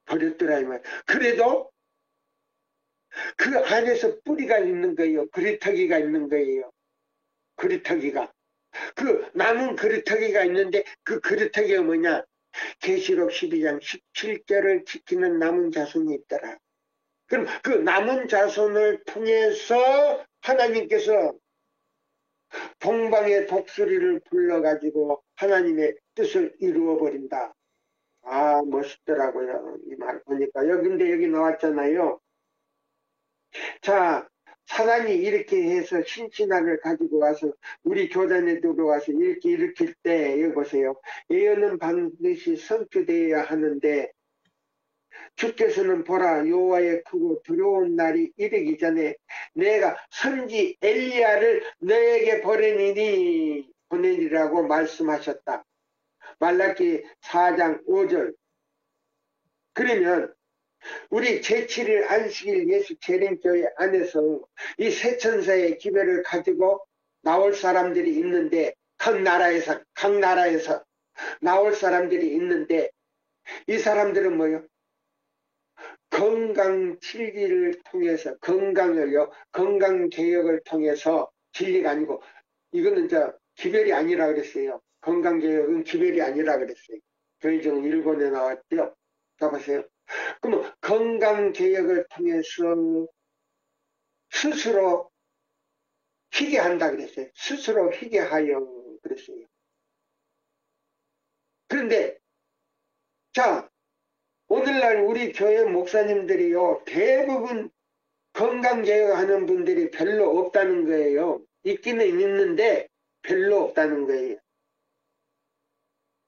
버렸더라 이 말. 그래도 그 안에서 뿌리가 있는 거예요. 그리터기가 있는 거예요. 그리터기가. 그 남은 그리터기가 있는데 그 그리터기가 뭐냐? 계시록 12장 17절을 지키는 남은 자손이 있더라. 그럼 그 남은 자손을 통해서 하나님께서 동방의 독수리를 불러가지고 하나님의 뜻을 이루어버린다. 아, 멋있더라고요. 이 말 보니까. 근데 여기 나왔잖아요. 자, 사단이 이렇게 해서 신신학을 가지고 와서 우리 교단에 들어와서 이렇게 일으킬 때, 여기 보세요. 예언은 반드시 성취되어야 하는데, 주께서는 보라, 여호와의 크고 두려운 날이 이르기 전에 내가 선지 엘리야를 너에게 보내니라고 말씀하셨다. 말라기 4장 5절. 그러면 우리 제7일 안식일 예수 재림교회 안에서 이 세천사의 기별을 가지고 나올 사람들이 있는데, 각 나라에서 나올 사람들이 있는데, 이 사람들은 뭐요? 건강 진리를 통해서, 건강개혁을 통해서, 진리가 아니고, 이거는 기별이 아니라 그랬어요. 건강개혁은 기별이 아니라 그랬어요. 교회종 1권에 나왔죠. 자, 보세요. 그러면 건강개혁을 통해서 스스로 희게한다 그랬어요. 스스로 희게하여 그랬어요. 그런데 자, 오늘날 우리 교회 목사님들이요, 대부분 건강개혁하는 분들이 별로 없다는 거예요. 있기는 있는데 별로 없다는 거예요.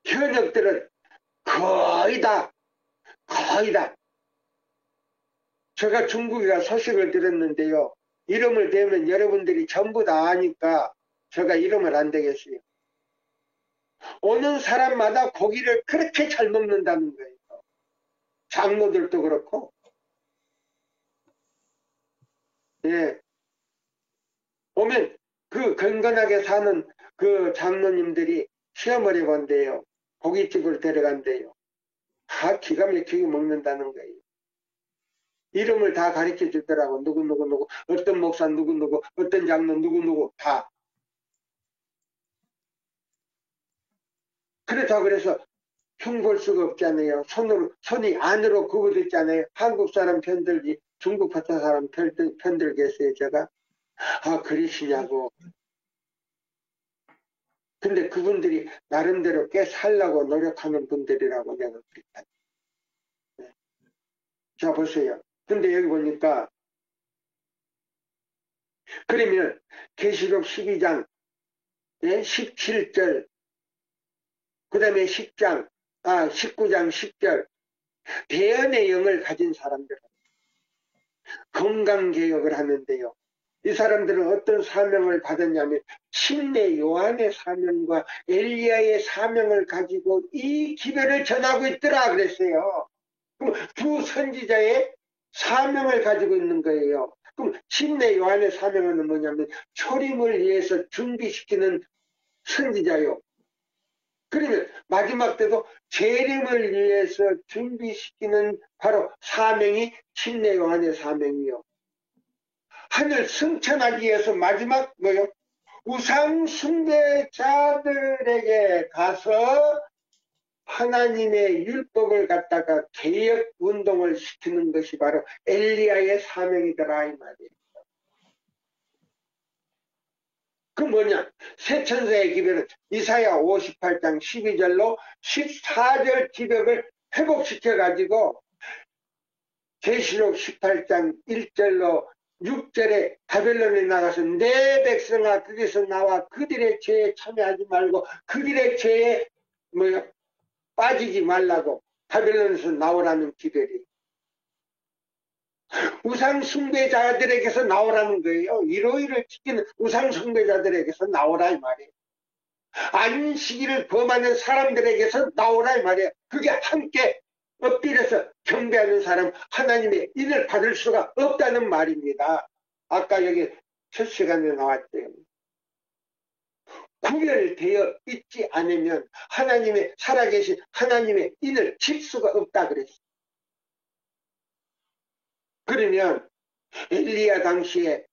현역들은 거의 다 제가 중국에 가 소식을 들었는데요. 이름을 대면 여러분들이 전부 다 아니까 제가 이름을 안 되겠어요. 오는 사람마다 고기를 그렇게 잘 먹는다는 거예요. 장로들도 그렇고. 예. 오면 그 건강하게 사는 그 장로님들이 시험을 해본대요. 고깃집을 데려간대요. 다 기가 막히게 먹는다는 거예요. 이름을 다 가르쳐 주더라고. 누구, 어떤 목사 누구, 어떤 장로 누구, 다. 그렇다고 그래서 흉볼 수가 없잖아요. 손이 안으로 굽어졌잖아요. 한국 사람 편들지, 중국 파타 사람 편들겠어요, 제가? 아, 그러시냐고. 근데 그분들이 나름대로 꽤 살라고 노력하는 분들이라고 내가 그랬다. 네. 자, 보세요. 근데 여기 보니까, 그러면, 계시록 12장, 17절, 그 다음에 19장 10절, 대언의 영을 가진 사람들은 건강개혁을 하는데요. 이 사람들은 어떤 사명을 받았냐면 침례 요한의 사명과 엘리야의 사명을 가지고 이 기별을 전하고 있더라 그랬어요. 그럼 두 선지자의 사명을 가지고 있는 거예요. 그럼 침례 요한의 사명은 뭐냐면 초림을 위해서 준비시키는 선지자요. 그러면 마지막 때도 재림을 위해서 준비시키는 바로 사명이 침례 요한의 사명이요. 하늘 승천하기 위해서 마지막 뭐요? 우상 숭배자들에게 가서 하나님의 율법을 갖다가 개혁 운동을 시키는 것이 바로 엘리야의 사명이더라 이 말이에요. 그 뭐냐? 세천사의 기별은 이사야 58장 12절로 14절 기별을 회복시켜가지고 계시록 18장 1절로 6절에 바벨론에 나가서 내 백성아 거기서 나와 그들의 죄에 참여하지 말고 그들의 죄에 빠지지 말라고 바벨론에서 나오라는 기별이 우상 숭배자들에게서 나오라는 거예요. 일요일을 지키는 우상 숭배자들에게서 나오라 이 말이에요. 안식일을 범하는 사람들에게서 나오라 이 말이에요. 그게 함께 엎드려서 경배하는 사람 하나님의 인을 받을 수가 없다는 말입니다. 아까 여기 첫 시간에 나왔대요. 구별되어 있지 않으면 하나님의 살아계신 하나님의 인을 칠 수가 없다 그랬어요. 그러면 엘리야 당시에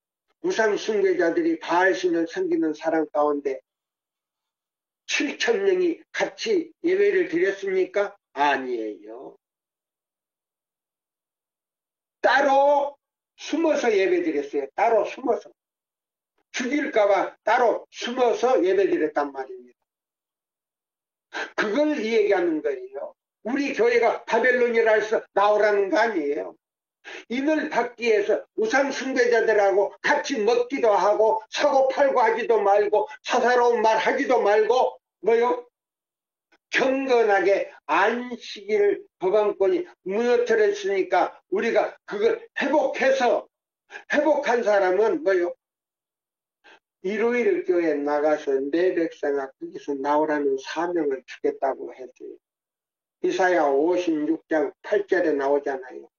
우상 숭배자들이 바알신을 섬기는 사람 가운데 7,000명이 같이 예배를 드렸습니까? 아니에요. 따로 숨어서 예배드렸어요. 따로 숨어서. 죽일까봐 따로 숨어서 예배드렸단 말입니다. 그걸 얘기하는 거예요. 우리 교회가 바벨론이라 해서 나오라는 거 아니에요. 이걸 받기 위해서 우상 숭배자들하고 같이 먹기도 하고 사고 팔고 하지도 말고 사사로운 말 하지도 말고 뭐요? 경건하게 안식일 법안권이 무너뜨렸으니까 우리가 그걸 회복한 사람은 뭐요? 일요일 교회에 나가서 내 백성아 거기서 나오라는 사명을 주겠다고 했어요. 이사야 56장 8절에 나오잖아요.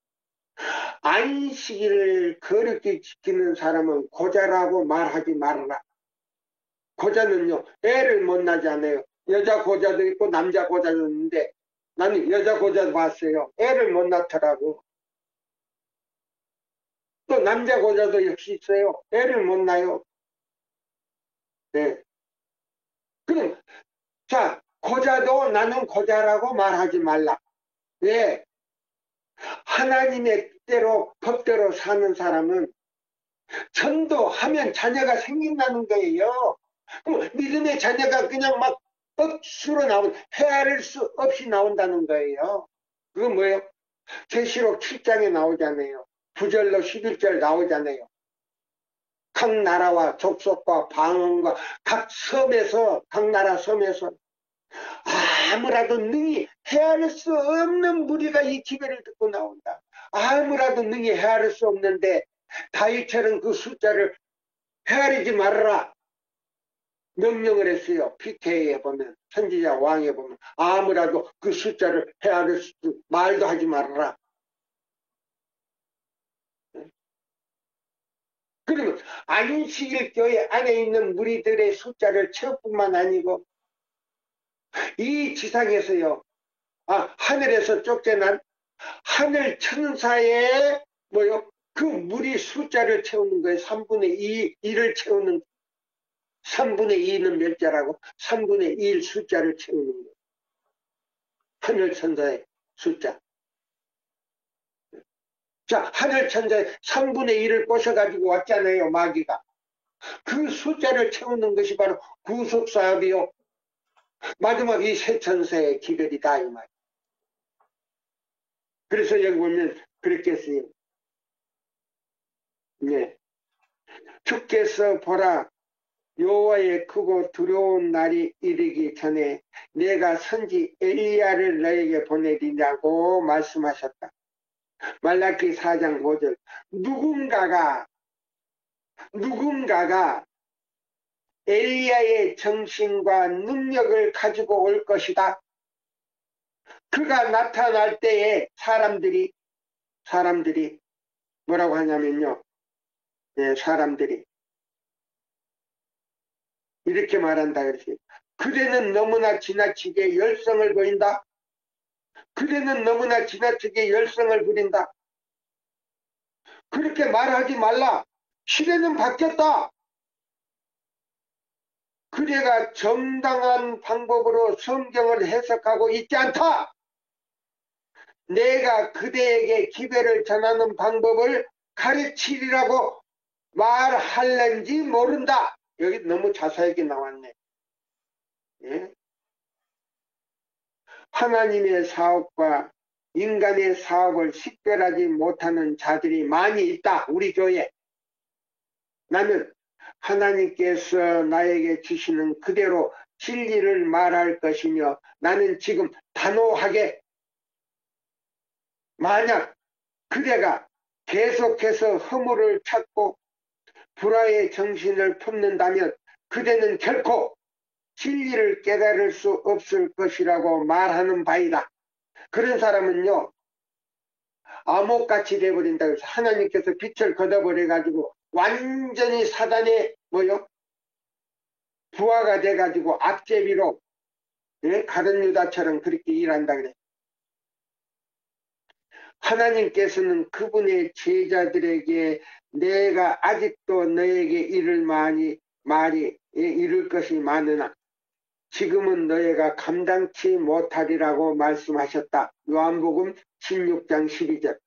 안식일을 거룩히 지키는 사람은 고자라고 말하지 말아라. 고자는요, 애를 못 낳지 않아요. 여자 고자도 있고 남자 고자도 있는데 나는 여자 고자도 봤어요. 애를 못 낳더라고. 또 남자 고자도 역시 있어요. 애를 못 낳아요. 네. 그럼 자, 고자도 나는 고자라고 말하지 말라. 왜? 하나님의 뜻대로 법대로 사는 사람은 전도하면 자녀가 생긴다는 거예요. 그럼 믿음의 자녀가 그냥 막 억수로 헤아릴 수 없이 나온다는 거예요. 그건 뭐예요? 계시록 7장에 나오잖아요. 9절로 11절 나오잖아요. 각 나라와 족속과 방언과 각 섬에서, 각 나라 섬에서 아무라도 능히 헤아릴 수 없는 무리가 이 기별을 듣고 나온다. 아무라도 능히 헤아릴 수 없는데 다윗처럼 그 숫자를 헤아리지 말아라 명령을 했어요. PK에 보면, 선지자 왕에 보면 아무라도 그 숫자를 헤아릴 수 말도 하지 말아라. 그러면 안식일 교회 안에 있는 무리들의 숫자를 채울 뿐만 아니고 이 지상에서요, 하늘에서 쫓겨난 하늘 천사의 뭐요? 그 무리 숫자를 채우는 거예요. 3분의 2를 채우는, 3분의 2는 몇 자라고? 3분의 1 숫자를 채우는 거예요. 하늘 천사의 숫자. 자, 하늘 천사의 3분의 1을 꼬셔가지고 왔잖아요, 마귀가. 그 숫자를 채우는 것이 바로 구속사업이요. 마지막 이 세 천사의 기별이다, 이 말. 그래서 여기 보면 그렇게 써요. 네. 주께서 보라, 여호와의 크고 두려운 날이 이르기 전에 내가 선지 엘리야를 너에게 보내리냐고 말씀하셨다. 말라기 4장 5절. 누군가가 엘리야의 정신과 능력을 가지고 올 것이다. 그가 나타날 때에 사람들이 뭐라고 하냐면요. 네, 사람들이 이렇게 말한다 그랬어요. 그대는 너무나 지나치게 열성을 보인다. 그대는 너무나 지나치게 열성을 부린다. 그렇게 말하지 말라. 시대는 바뀌었다. 그대가 정당한 방법으로 성경을 해석하고 있지 않다. 내가 그대에게 기별을 전하는 방법을 가르치리라고 말할는지 모른다. 여기 너무 자세하게 나왔네. 예? 하나님의 사업과 인간의 사업을 식별하지 못하는 자들이 많이 있다. 우리 교회에. 나는 하나님께서 나에게 주시는 그대로 진리를 말할 것이며 나는 지금 단호하게 만약 그대가 계속해서 허물을 찾고 불화의 정신을 품는다면 그대는 결코 진리를 깨달을 수 없을 것이라고 말하는 바이다. 그런 사람은요, 암흑같이 돼버린다. 그래서 하나님께서 빛을 걷어버려가지고 완전히 사단의 부하가 돼가지고 앞제비로, 예? 가룟 유다처럼 그렇게 일한다 그래. 하나님께서는 그분의 제자들에게 내가 아직도 너에게 말이 이룰 것이 많으나 지금은 너희가 감당치 못하리라고 말씀하셨다. 요한복음 16장 12절.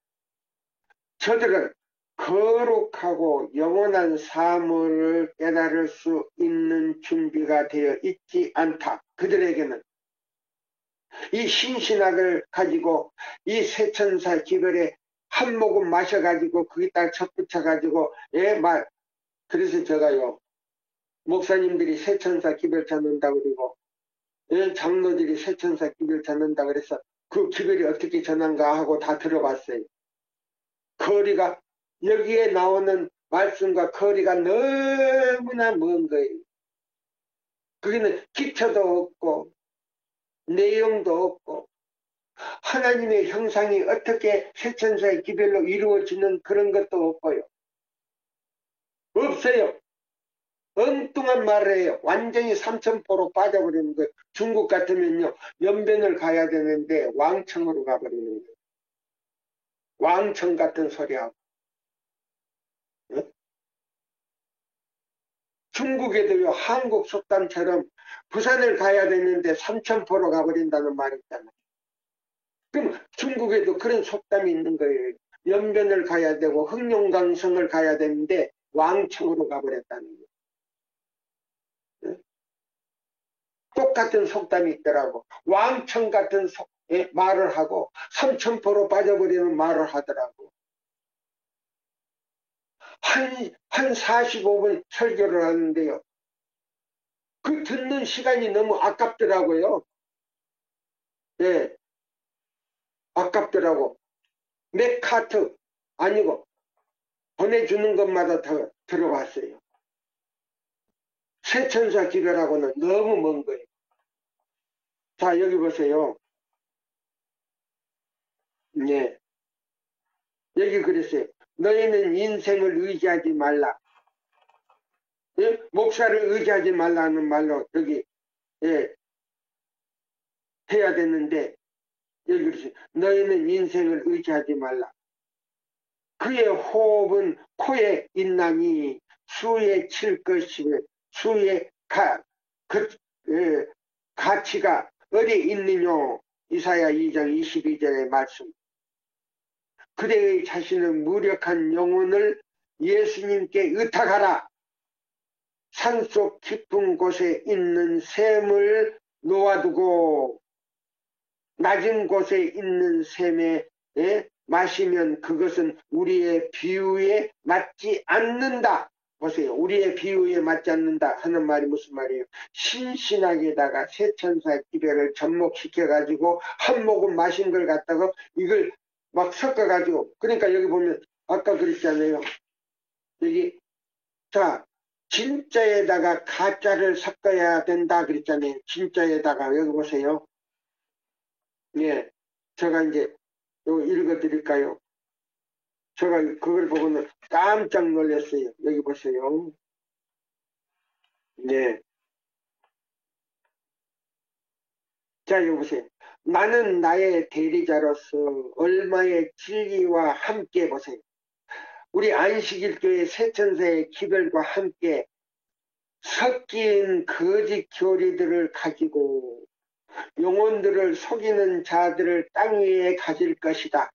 저들은 거룩하고 영원한 사물을 깨달을 수 있는 준비가 되어 있지 않다. 그들에게는 이 신신학을 가지고 이 세천사 기별에 한 모금 마셔가지고 거기다 젖붙여가지고 그래서 제가요 목사님들이 세천사 기별 찾는다 그러고 장로들이 세천사 기별 찾는다 그래서 그 기별이 어떻게 전한가 하고 다 들어봤어요. 거리가 여기에 나오는 말씀과 거리가 너무나 먼 거예요. 거기는 기초도 없고 내용도 없고 하나님의 형상이 어떻게 세천사의 기별로 이루어지는 그런 것도 없고요. 없어요. 엉뚱한 말을 해요. 완전히 삼천포로 빠져버리는 거예요. 중국 같으면요 연변을 가야 되는데 왕청으로 가버리는 거예요. 왕청 같은 소리하고. 중국에도요 한국 속담처럼 부산을 가야 되는데 삼천포로 가버린다는 말이 있잖아요. 그럼 중국에도 그런 속담이 있는 거예요. 연변을 가야 되고 흑룡강성을 가야 되는데 왕청으로 가버렸다는 거예요. 똑같은 속담이 있더라고. 왕청 같은 말을 하고 삼천포로 빠져버리는 말을 하더라고. 한 45분 설교를 하는데요. 그 듣는 시간이 너무 아깝더라고요. 예, 아깝더라고. 몇 카트 아니고 보내주는 것마다 다 들어봤어요. 세천사 기별하고는 너무 먼 거예요. 자, 여기 보세요. 예, 여기 그랬어요. 너희는 인생을 의지하지 말라. 예? 목사를 의지하지 말라는 말로 여기 해야 되는데 여기 그랬어요. 너희는 인생을 의지하지 말라. 그의 호흡은 코에 있나니 수에 칠 것이며 수의 가치가 어디 있느냐. 이사야 2장 22절의 말씀. 그대의 자신의 무력한 영혼을 예수님께 의탁하라. 산속 깊은 곳에 있는 샘을 놓아두고 낮은 곳에 있는 샘에 마시면 그것은 우리의 비유에 맞지 않는다. 보세요. 우리의 비유에 맞지 않는다 하는 말이 무슨 말이에요? 신신하게다가 세천사 기별을 접목시켜가지고 한 모금 마신 걸 갖다가 이걸 막 섞어가지고 그러니까 여기 보면 아까 그랬잖아요. 여기 자 진짜에다가 가짜를 섞어야 된다 그랬잖아요. 진짜에다가 여기 보세요. 예, 제가 이제 이거 읽어드릴까요? 제가 그걸 보고는 깜짝 놀랐어요. 여기 보세요. 네. 자, 여기 보세요. 나는 나의 대리자로서 얼마의 진리와 함께 보세요. 우리 안식일교회 세천사의 기별과 함께 섞인 거짓 교리들을 가지고 영혼들을 속이는 자들을 땅 위에 가질 것이다.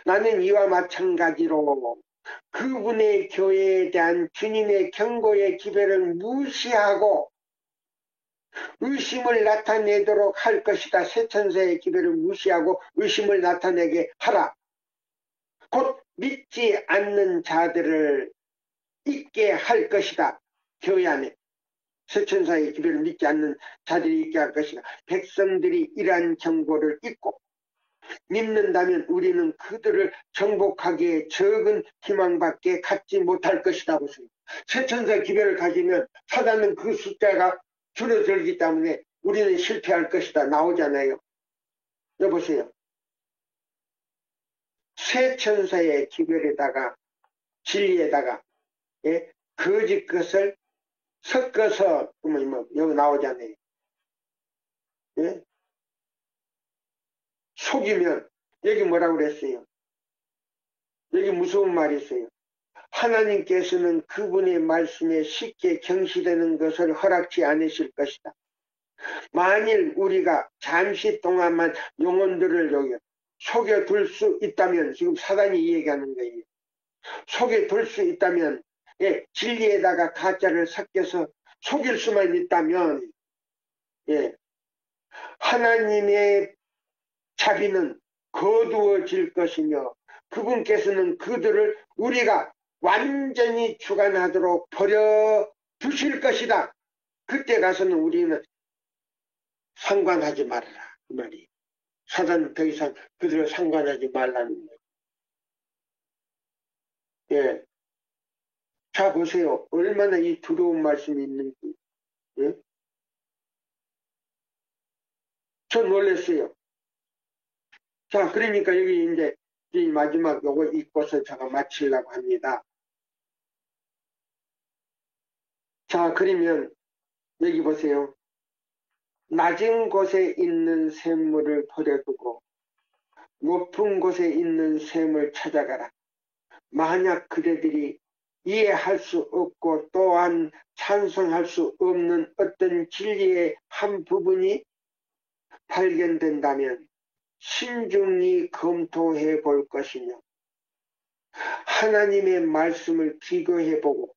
나는 이와 마찬가지로 그분의 교회에 대한 주님의 경고의 기별을 무시하고 의심을 나타내도록 할 것이다. 세천사의 기별을 무시하고 의심을 나타내게 하라. 곧 믿지 않는 자들을 있게 할 것이다. 교회 안에 세천사의 기별을 믿지 않는 자들이 있게 할 것이다. 백성들이 이러한 경고를 잊고 믿는다면 우리는 그들을 정복하기에 적은 희망밖에 갖지 못할 것이다. 세천사 기별을 가지면 사단은 그 숫자가 줄어들기 때문에 우리는 실패할 것이다. 나오잖아요. 여보세요. 세천사의 기별에다가 진리에다가 거짓 것을 섞어서 여기 나오잖아요. 예? 속이면 여기 뭐라고 그랬어요? 여기 무서운 말이 있어요. 하나님께서는 그분의 말씀에 쉽게 경시되는 것을 허락지 않으실 것이다. 만일 우리가 잠시 동안만 영혼들을 여겨 속여둘 수 있다면, 지금 사단이 이 얘기하는 거예요. 속여둘 수 있다면, 예, 진리에다가 가짜를 섞여서 속일 수만 있다면, 예, 하나님의 자비는 거두어질 것이며 그분께서는 그들을 우리가 완전히 주관하도록 버려 두실 것이다. 그때 가서는 우리는 상관하지 말아라. 그 말이. 사단은 더 이상 그들을 상관하지 말라는 거예요. 예. 자, 보세요. 얼마나 이 두려운 말씀이 있는지. 예? 저 놀랐어요. 자, 그러니까 여기 이제 이 마지막 요거 읽고서 제가 마치려고 합니다. 자, 그러면 여기 보세요. 낮은 곳에 있는 샘물을 버려두고 높은 곳에 있는 샘을 찾아가라. 만약 그대들이 이해할 수 없고 또한 찬성할 수 없는 어떤 진리의 한 부분이 발견된다면 신중히 검토해 볼 것이며 하나님의 말씀을 비교해 보고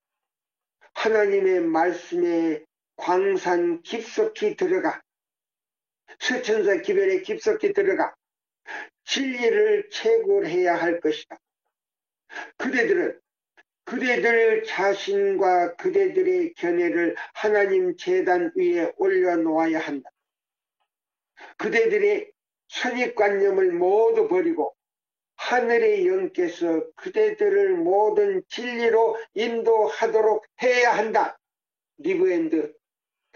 하나님의 말씀에 광산 깊숙이 들어가 수천사 기별에 깊숙이 들어가 진리를 채굴해야 할 것이다. 그대들 자신과 그대들의 견해를 하나님 제단 위에 올려놓아야 한다. 그대들의 선입관념을 모두 버리고 하늘의 영께서 그대들을 모든 진리로 인도하도록 해야 한다. 리브앤드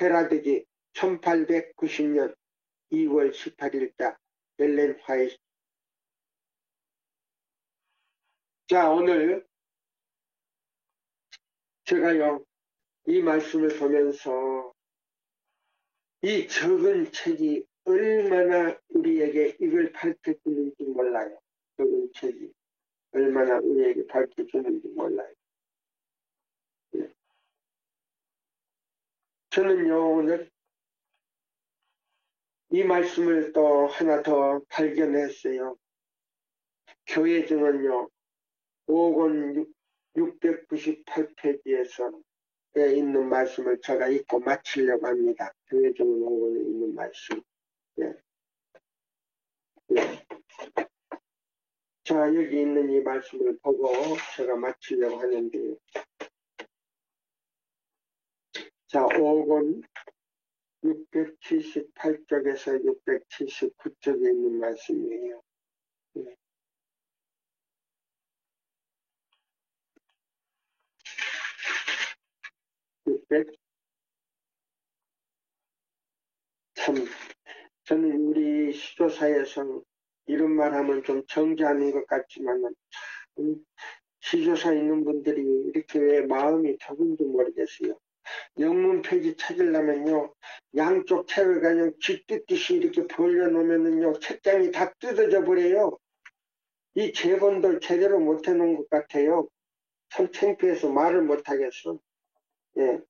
헤라드기 1890년 2월 18일자 엘렌 화이트. 자, 오늘 제가요 이 말씀을 보면서 이 적은 책이 얼마나 우리에게 이걸 밝혀주는지 몰라요. 적은 책이 얼마나 우리에게 밝혀주는지 몰라요. 네. 저는요 오늘 이 말씀을 또 하나 더 발견했어요. 교회 증언요 5권 698페이지에서 있는 말씀을 제가 읽고 마치려고 합니다. 교회 증언 5권에 있는 말씀. 네. 네. 자, 여기 있는 이 말씀을 보고 제가 마치려고 하는데, 자, 5권 678쪽에서 679쪽에 있는 말씀이에요. 네. 참, 저는 우리 시조사에서 이런 말 하면 좀 정죄하는 것 같지만, 시조사 있는 분들이 이렇게 왜 마음이 적은지 모르겠어요. 영문 페이지 찾으려면요, 양쪽 책을 그냥 쥐뜯듯이 이렇게 벌려놓으면요, 책장이 다 뜯어져 버려요. 이 제본들 제대로 못 해놓은 것 같아요. 참 창피해서 말을 못 하겠어. 예.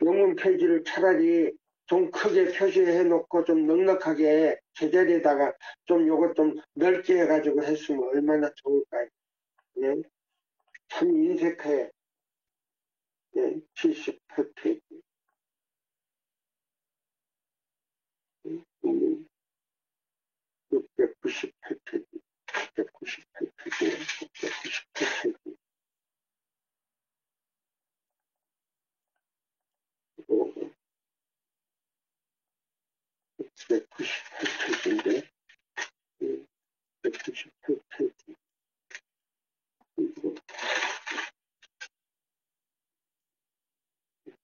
영문 페이지를 차라리 좀 크게 표시해 놓고 좀 넉넉하게 제자리에다가 좀 요거 좀 넓게 해가지고 했으면 얼마나 좋을까요? 예. 참 인색해. 예. 78페이지. 698페이지. 698페이지. 698페이지. 698페이지인데, 698페이지.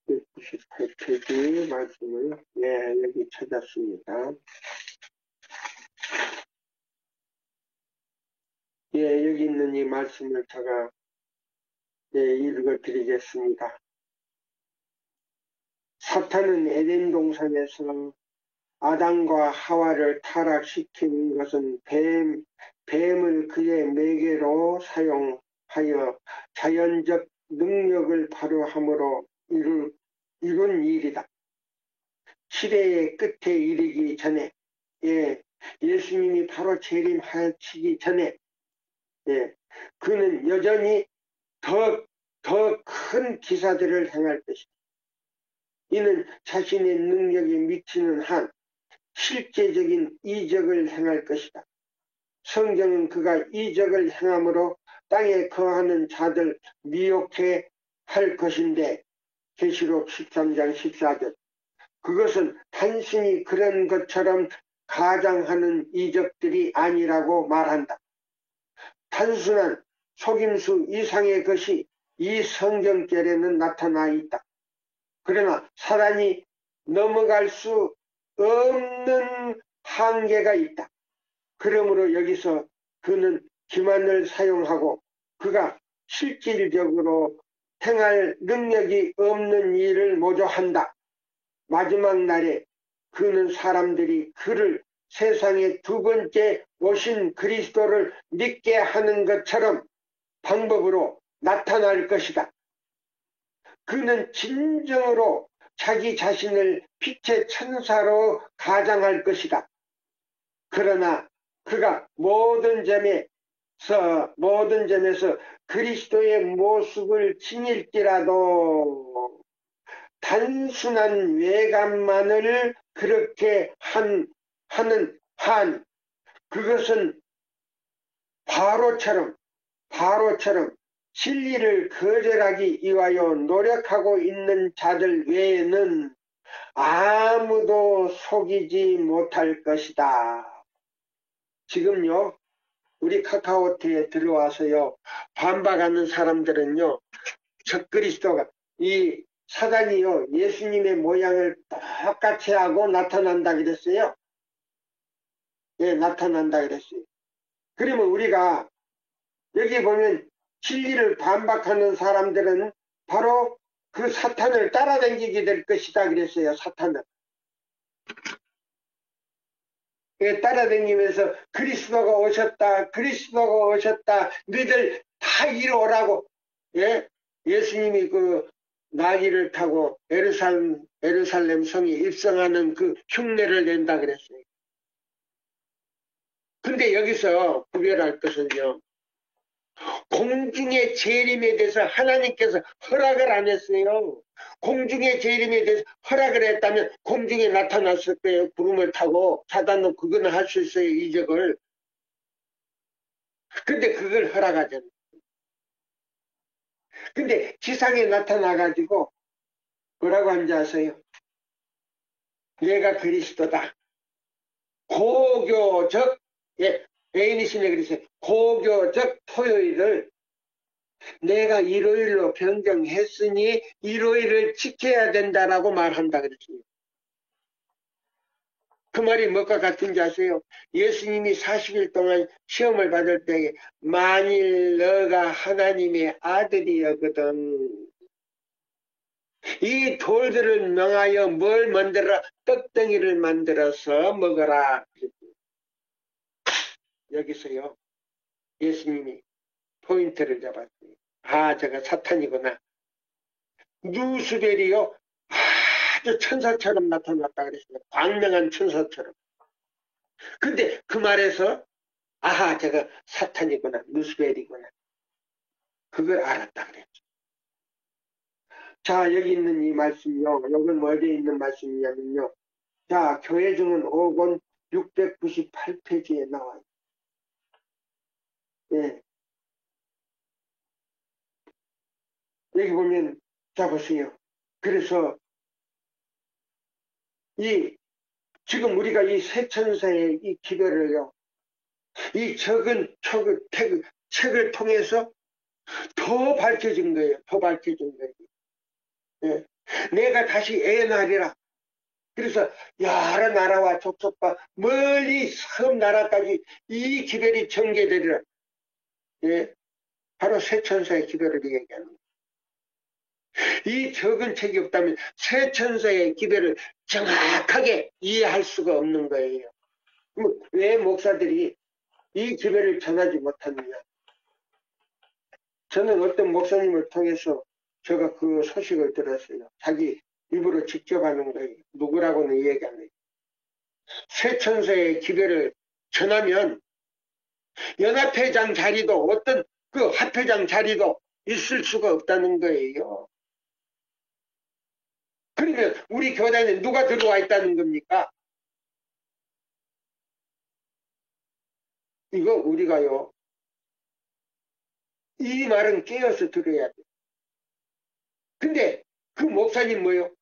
698페이지 말씀을, 예, 여기 찾았습니다. 예, 여기 있는 이 말씀을 제가, 예, 읽어드리겠습니다. 사탄은 에덴 동산에서 아담과 하와를 타락시킨 것은 뱀을 그의 매개로 사용하여 자연적 능력을 발휘함으로 이룬 일이다. 시대의 끝에 이르기 전에, 예, 예수님이 바로 재림하시기 전에 그는 여전히 더 큰 기사들을 행할 것이다. 이는 자신의 능력에 미치는 한 실제적인 이적을 행할 것이다. 성경은 그가 이적을 행함으로 땅에 거하는 자들 미혹해 할 것인데 계시록 13장 14절 그것은 단순히 그런 것처럼 가장하는 이적들이 아니라고 말한다. 단순한 속임수 이상의 것이 이 성경절에는 나타나 있다. 그러나 사단이 넘어갈 수 없는 한계가 있다. 그러므로 여기서 그는 기만을 사용하고 그가 실질적으로 행할 능력이 없는 일을 모조한다. 마지막 날에 그는 사람들이 그를 세상의 두 번째 오신 그리스도를 믿게 하는 것처럼 방법으로 나타날 것이다. 그는 진정으로 자기 자신을 빛의 천사로 가장할 것이다. 그러나 그가 모든 점에서 그리스도의 모습을 지닐지라도 단순한 외관만을 그렇게 하는 한 그것은 바로처럼 진리를 거절하기 위하여 노력하고 있는 자들 외에는 아무도 속이지 못할 것이다. 지금요 우리 카카오톡에 들어와서요 반박하는 사람들은요 적그리스도가 이 사단이요 예수님의 모양을 똑같이 하고 나타난다 그랬어요. 나타난다 그랬어요. 그러면 우리가 여기 보면 진리를 반박하는 사람들은 바로 그 사탄을 따라다니게 될 것이다 그랬어요. 사탄을 따라다니면서 그리스도가 오셨다 너희들 다 이리 오라고 예수님이 그 나귀를 타고 예루살렘 성에 입성하는 그 흉내를 낸다 그랬어요. 근데 여기서 구별할 것은요 공중의 재림에 대해서 하나님께서 허락을 안 했어요. 공중의 재림에 대해서 허락을 했다면 공중에 나타났을 거예요. 구름을 타고 사단은 그거는 할 수 있어요. 이적을. 근데 그걸 허락하지 않아요. 근데 지상에 나타나가지고 뭐라고 한지 아세요? 내가 그리스도다. 고교적 에이니신에 그랬어요. 고교적 토요일을 내가 일요일로 변경했으니 일요일을 지켜야 된다라고 말한다 그랬어요. 그 말이 뭐가 같은지 아세요? 예수님이 40일 동안 시험을 받을 때 만일 너가 하나님의 아들이었거든 이 돌들을 명하여 뭘 만들어 떡덩이를 만들어서 먹어라. 여기서요 예수님이 포인트를 잡았어요. 아 저가 사탄이구나. 누수벨이요 아주 천사처럼 나타났다 그랬어요. 광명한 천사처럼. 근데 그 말에서 아하 제가 사탄이구나 누수벨이구나 그걸 알았다 그랬죠. 자 여기 있는 이 말씀이요 여긴 어디에 있는 말씀이냐면요 자 교회 중은 5권 698페이지에 나와요. 여기 보면 자 보세요. 그래서 지금 우리가 이 새 천사의 이 기별을요 이 적은 책을 통해서 더 밝혀진 거예요. 더 밝혀진 거예요. 내가 다시 애어나리라. 그래서 여러 나라와 족속과 멀리 섬 나라까지 이 기별이 전개되리라. 바로 새 천사의 기별을 얘기하는 거예요. 이 적은 책이 없다면 새 천사의 기별을 정확하게 이해할 수가 없는 거예요. 왜 목사들이 이 기별을 전하지 못하느냐. 저는 어떤 목사님을 통해서 제가 그 소식을 들었어요. 자기 입으로 직접 하는 거예요. 누구라고는 얘기 안 해요. 새 천사의 기별을 전하면 연합회장 자리도 어떤 그 합회장 자리도 있을 수가 없다는 거예요. 그러면 우리 교단에 누가 들어와 있다는 겁니까? 이거 우리가요. 이 말은 깨어서 들어야 돼. 근데 그 목사님 뭐요?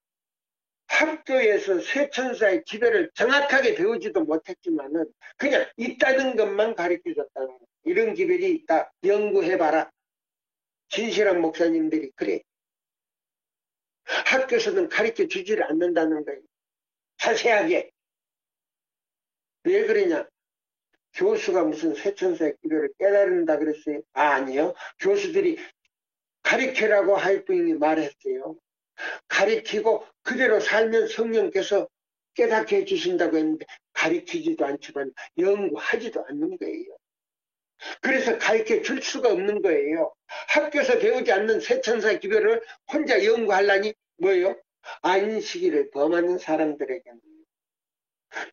학교에서 새 천사의 기별을 정확하게 배우지도 못했지만은 그냥 있다는 것만 가르쳐줬다는 거예요. 이런 기별이 있다. 연구해봐라. 진실한 목사님들이 그래. 학교에서는 가르쳐 주지를 않는다는 거예요. 자세하게. 왜 그러냐? 교수가 무슨 새 천사의 기별을 깨달은다 그랬어요? 아니요. 교수들이 가르치라고 할 뿐이 말했어요. 가르치고 그대로 살면 성령께서 깨닫게 해주신다고 했는데 가르치지도 않지만 연구하지도 않는 거예요. 그래서 가르쳐 줄 수가 없는 거예요. 학교에서 배우지 않는 새천사 기별을 혼자 연구하려니 뭐예요? 안식일을 범하는 사람들에게는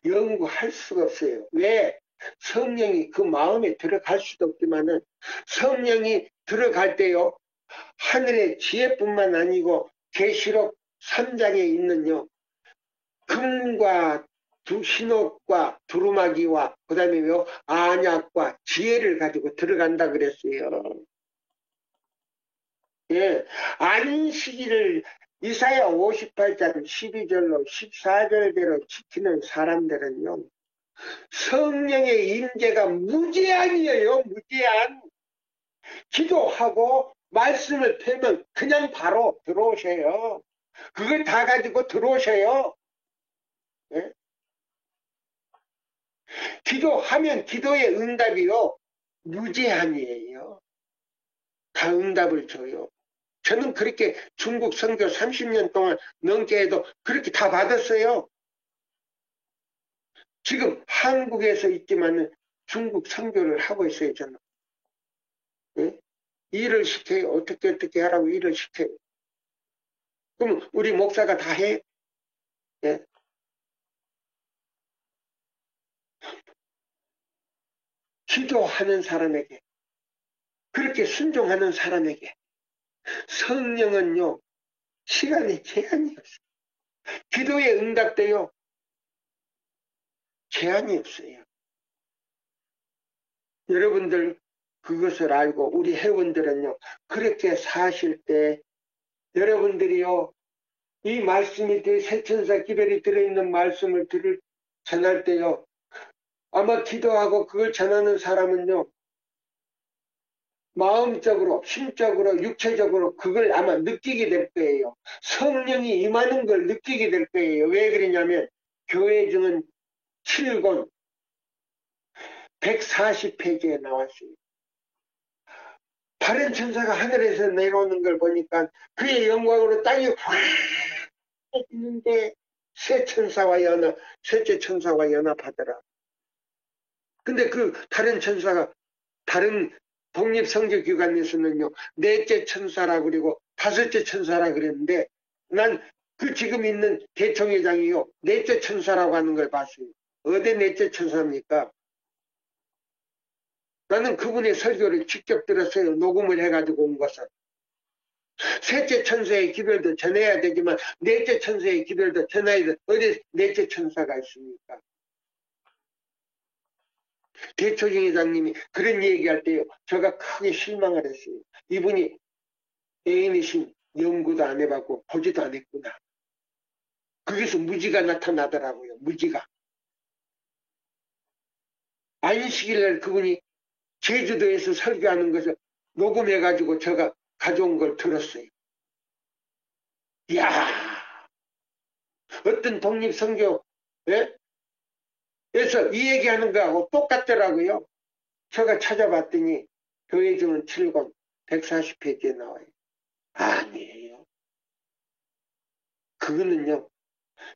연구할 수가 없어요. 왜? 성령이 그 마음에 들어갈 수도 없지만은 성령이 들어갈 때요. 하늘의 지혜뿐만 아니고 계시록 3장에 있는요. 금과 신옥과 두루마기와 그 다음에 안약과 지혜를 가지고 들어간다 그랬어요. 예, 안식일을 이사야 58장 12절로 14절대로 지키는 사람들은요. 성령의 임재가 무제한이에요. 무제한. 기도하고 말씀을 펴면 그냥 바로 들어오셔요. 그걸 다 가지고 들어오셔요. 예? 기도하면 기도의 응답이요. 무제한이에요. 다 응답을 줘요. 저는 그렇게 중국 선교 30년 동안 넘게 해도 그렇게 다 받았어요. 지금 한국에서 있지만 중국 선교를 하고 있어요. 저는. 예? 일을 시켜요. 어떻게 하라고 일을 시켜요. 그럼 우리 목사가 다 해? 예? 기도하는 사람에게, 그렇게 순종하는 사람에게 성령은요, 시간에 제한이 없어요. 기도의 응답도요, 제한이 없어요. 여러분들 그것을 알고 우리 회원들은요, 그렇게 사실 때 여러분들이요, 이 말씀이 새천사 기별이 들어있는 말씀을 전할 때요, 아마 기도하고 그걸 전하는 사람은요, 마음적으로, 심적으로, 육체적으로 그걸 아마 느끼게 될 거예요. 성령이 임하는 걸 느끼게 될 거예요. 왜 그러냐면 교회 증은 7권 140페이지에 나왔어요. 다른 천사가 하늘에서 내려오는 걸 보니까 그의 영광으로 땅이 확 있는데 셋째 천사와 연합하더라. 근데 그 다른 천사가 다른 독립성교기관에서는요, 넷째 천사라 그리고 다섯째 천사라 그랬는데, 난 그 지금 있는 대총회장이요, 넷째 천사라고 하는 걸 봤어요. 어디 넷째 천사입니까? 나는 그분의 설교를 직접 들었어요. 녹음을 해가지고 온 것은. 셋째 천사의 기별도 전해야 되지만, 넷째 천사의 기별도 전해야 돼. 어디 넷째 천사가 있습니까? 대초진 회장님이 그런 얘기할 때요, 제가 크게 실망을 했어요. 이분이 애인이신 연구도 안 해봤고 보지도 안 했구나. 거기서 무지가 나타나더라고요. 무지가. 안식일날 그분이 제주도에서 설교하는 것을 녹음해가지고 제가 가져온 걸 들었어요. 이야, 어떤 독립선교에서 이 얘기하는 거하고 똑같더라고요. 제가 찾아봤더니 교회증은 7권 140페이지에 나와요. 아니에요. 그거는요,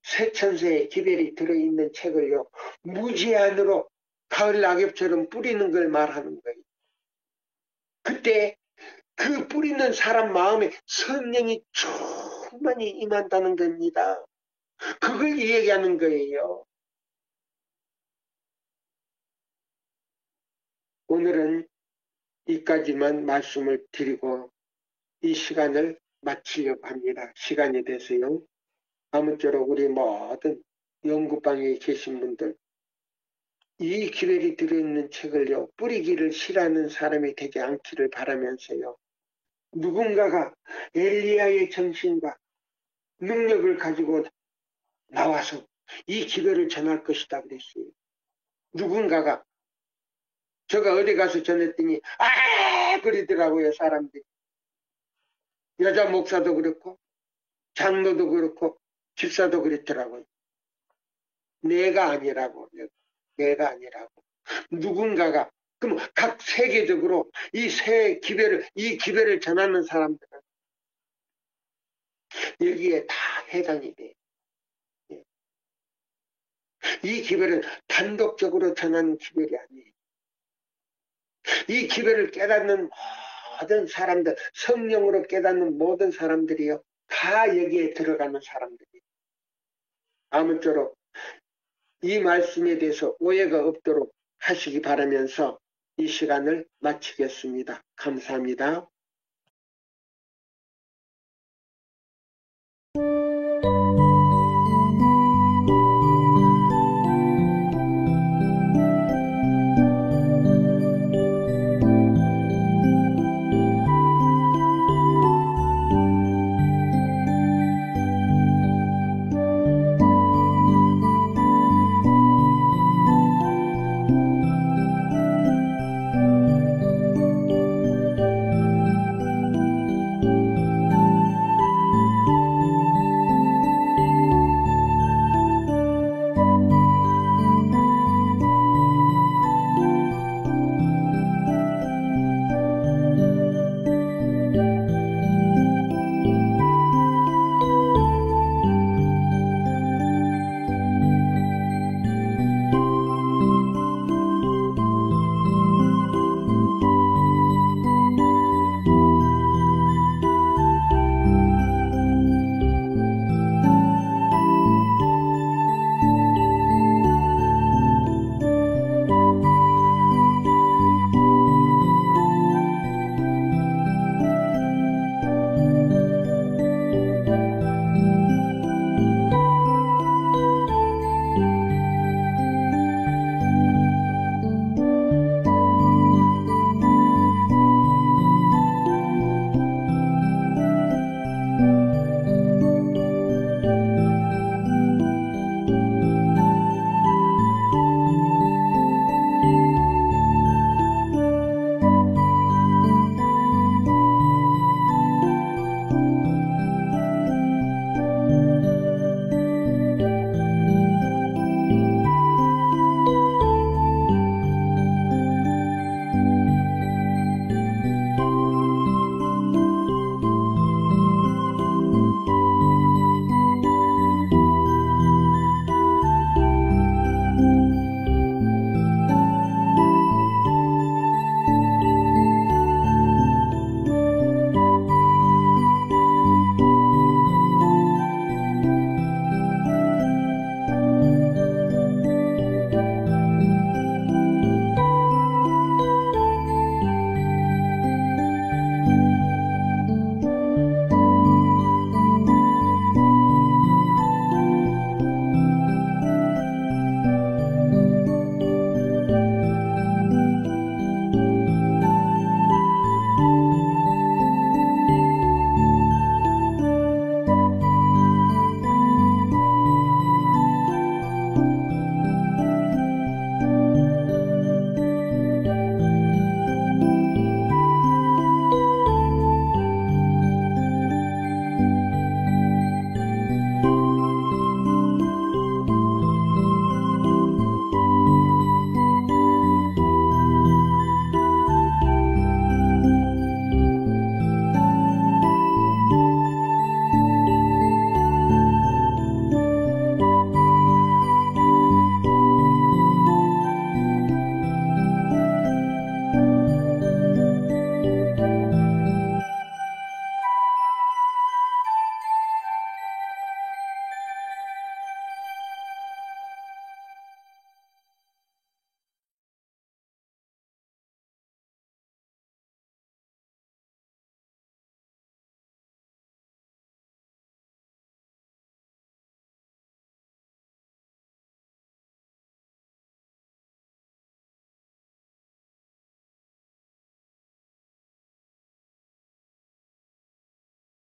새천사의 기별이 들어있는 책을요, 무제한으로 가을 낙엽처럼 뿌리는 걸 말하는 거예요. 그때 그 뿌리는 사람 마음에 성령이 충만히 임한다는 겁니다. 그걸 얘기하는 거예요. 오늘은 이까지만 말씀을 드리고 이 시간을 마치려고 합니다. 시간이 돼서요. 아무쪼록 우리 모든 연구방에 계신 분들 이 기별이 들어있는 책을요 뿌리기를 싫어하는 사람이 되지 않기를 바라면서요. 누군가가 엘리야의 정신과 능력을 가지고 나와서 이 기별을 전할 것이다 그랬어요. 누군가가 제가 어디 가서 전했더니 그러더라고요. 사람들이. 여자 목사도 그렇고 장로도 그렇고 집사도 그랬더라고요. 내가 아니라고. 내가 아니라고. 누군가가 그럼 각 세계적으로 이 기별을 전하는 사람들은 여기에 다 해당이 돼요. 이 기별은 단독적으로 전하는 기별이 아니에요. 이 기별을 깨닫는 모든 사람들, 성령으로 깨닫는 모든 사람들이요. 다 여기에 들어가는 사람들이에요. 아무쪼록 이 말씀에 대해서 오해가 없도록 하시기 바라면서 이 시간을 마치겠습니다. 감사합니다.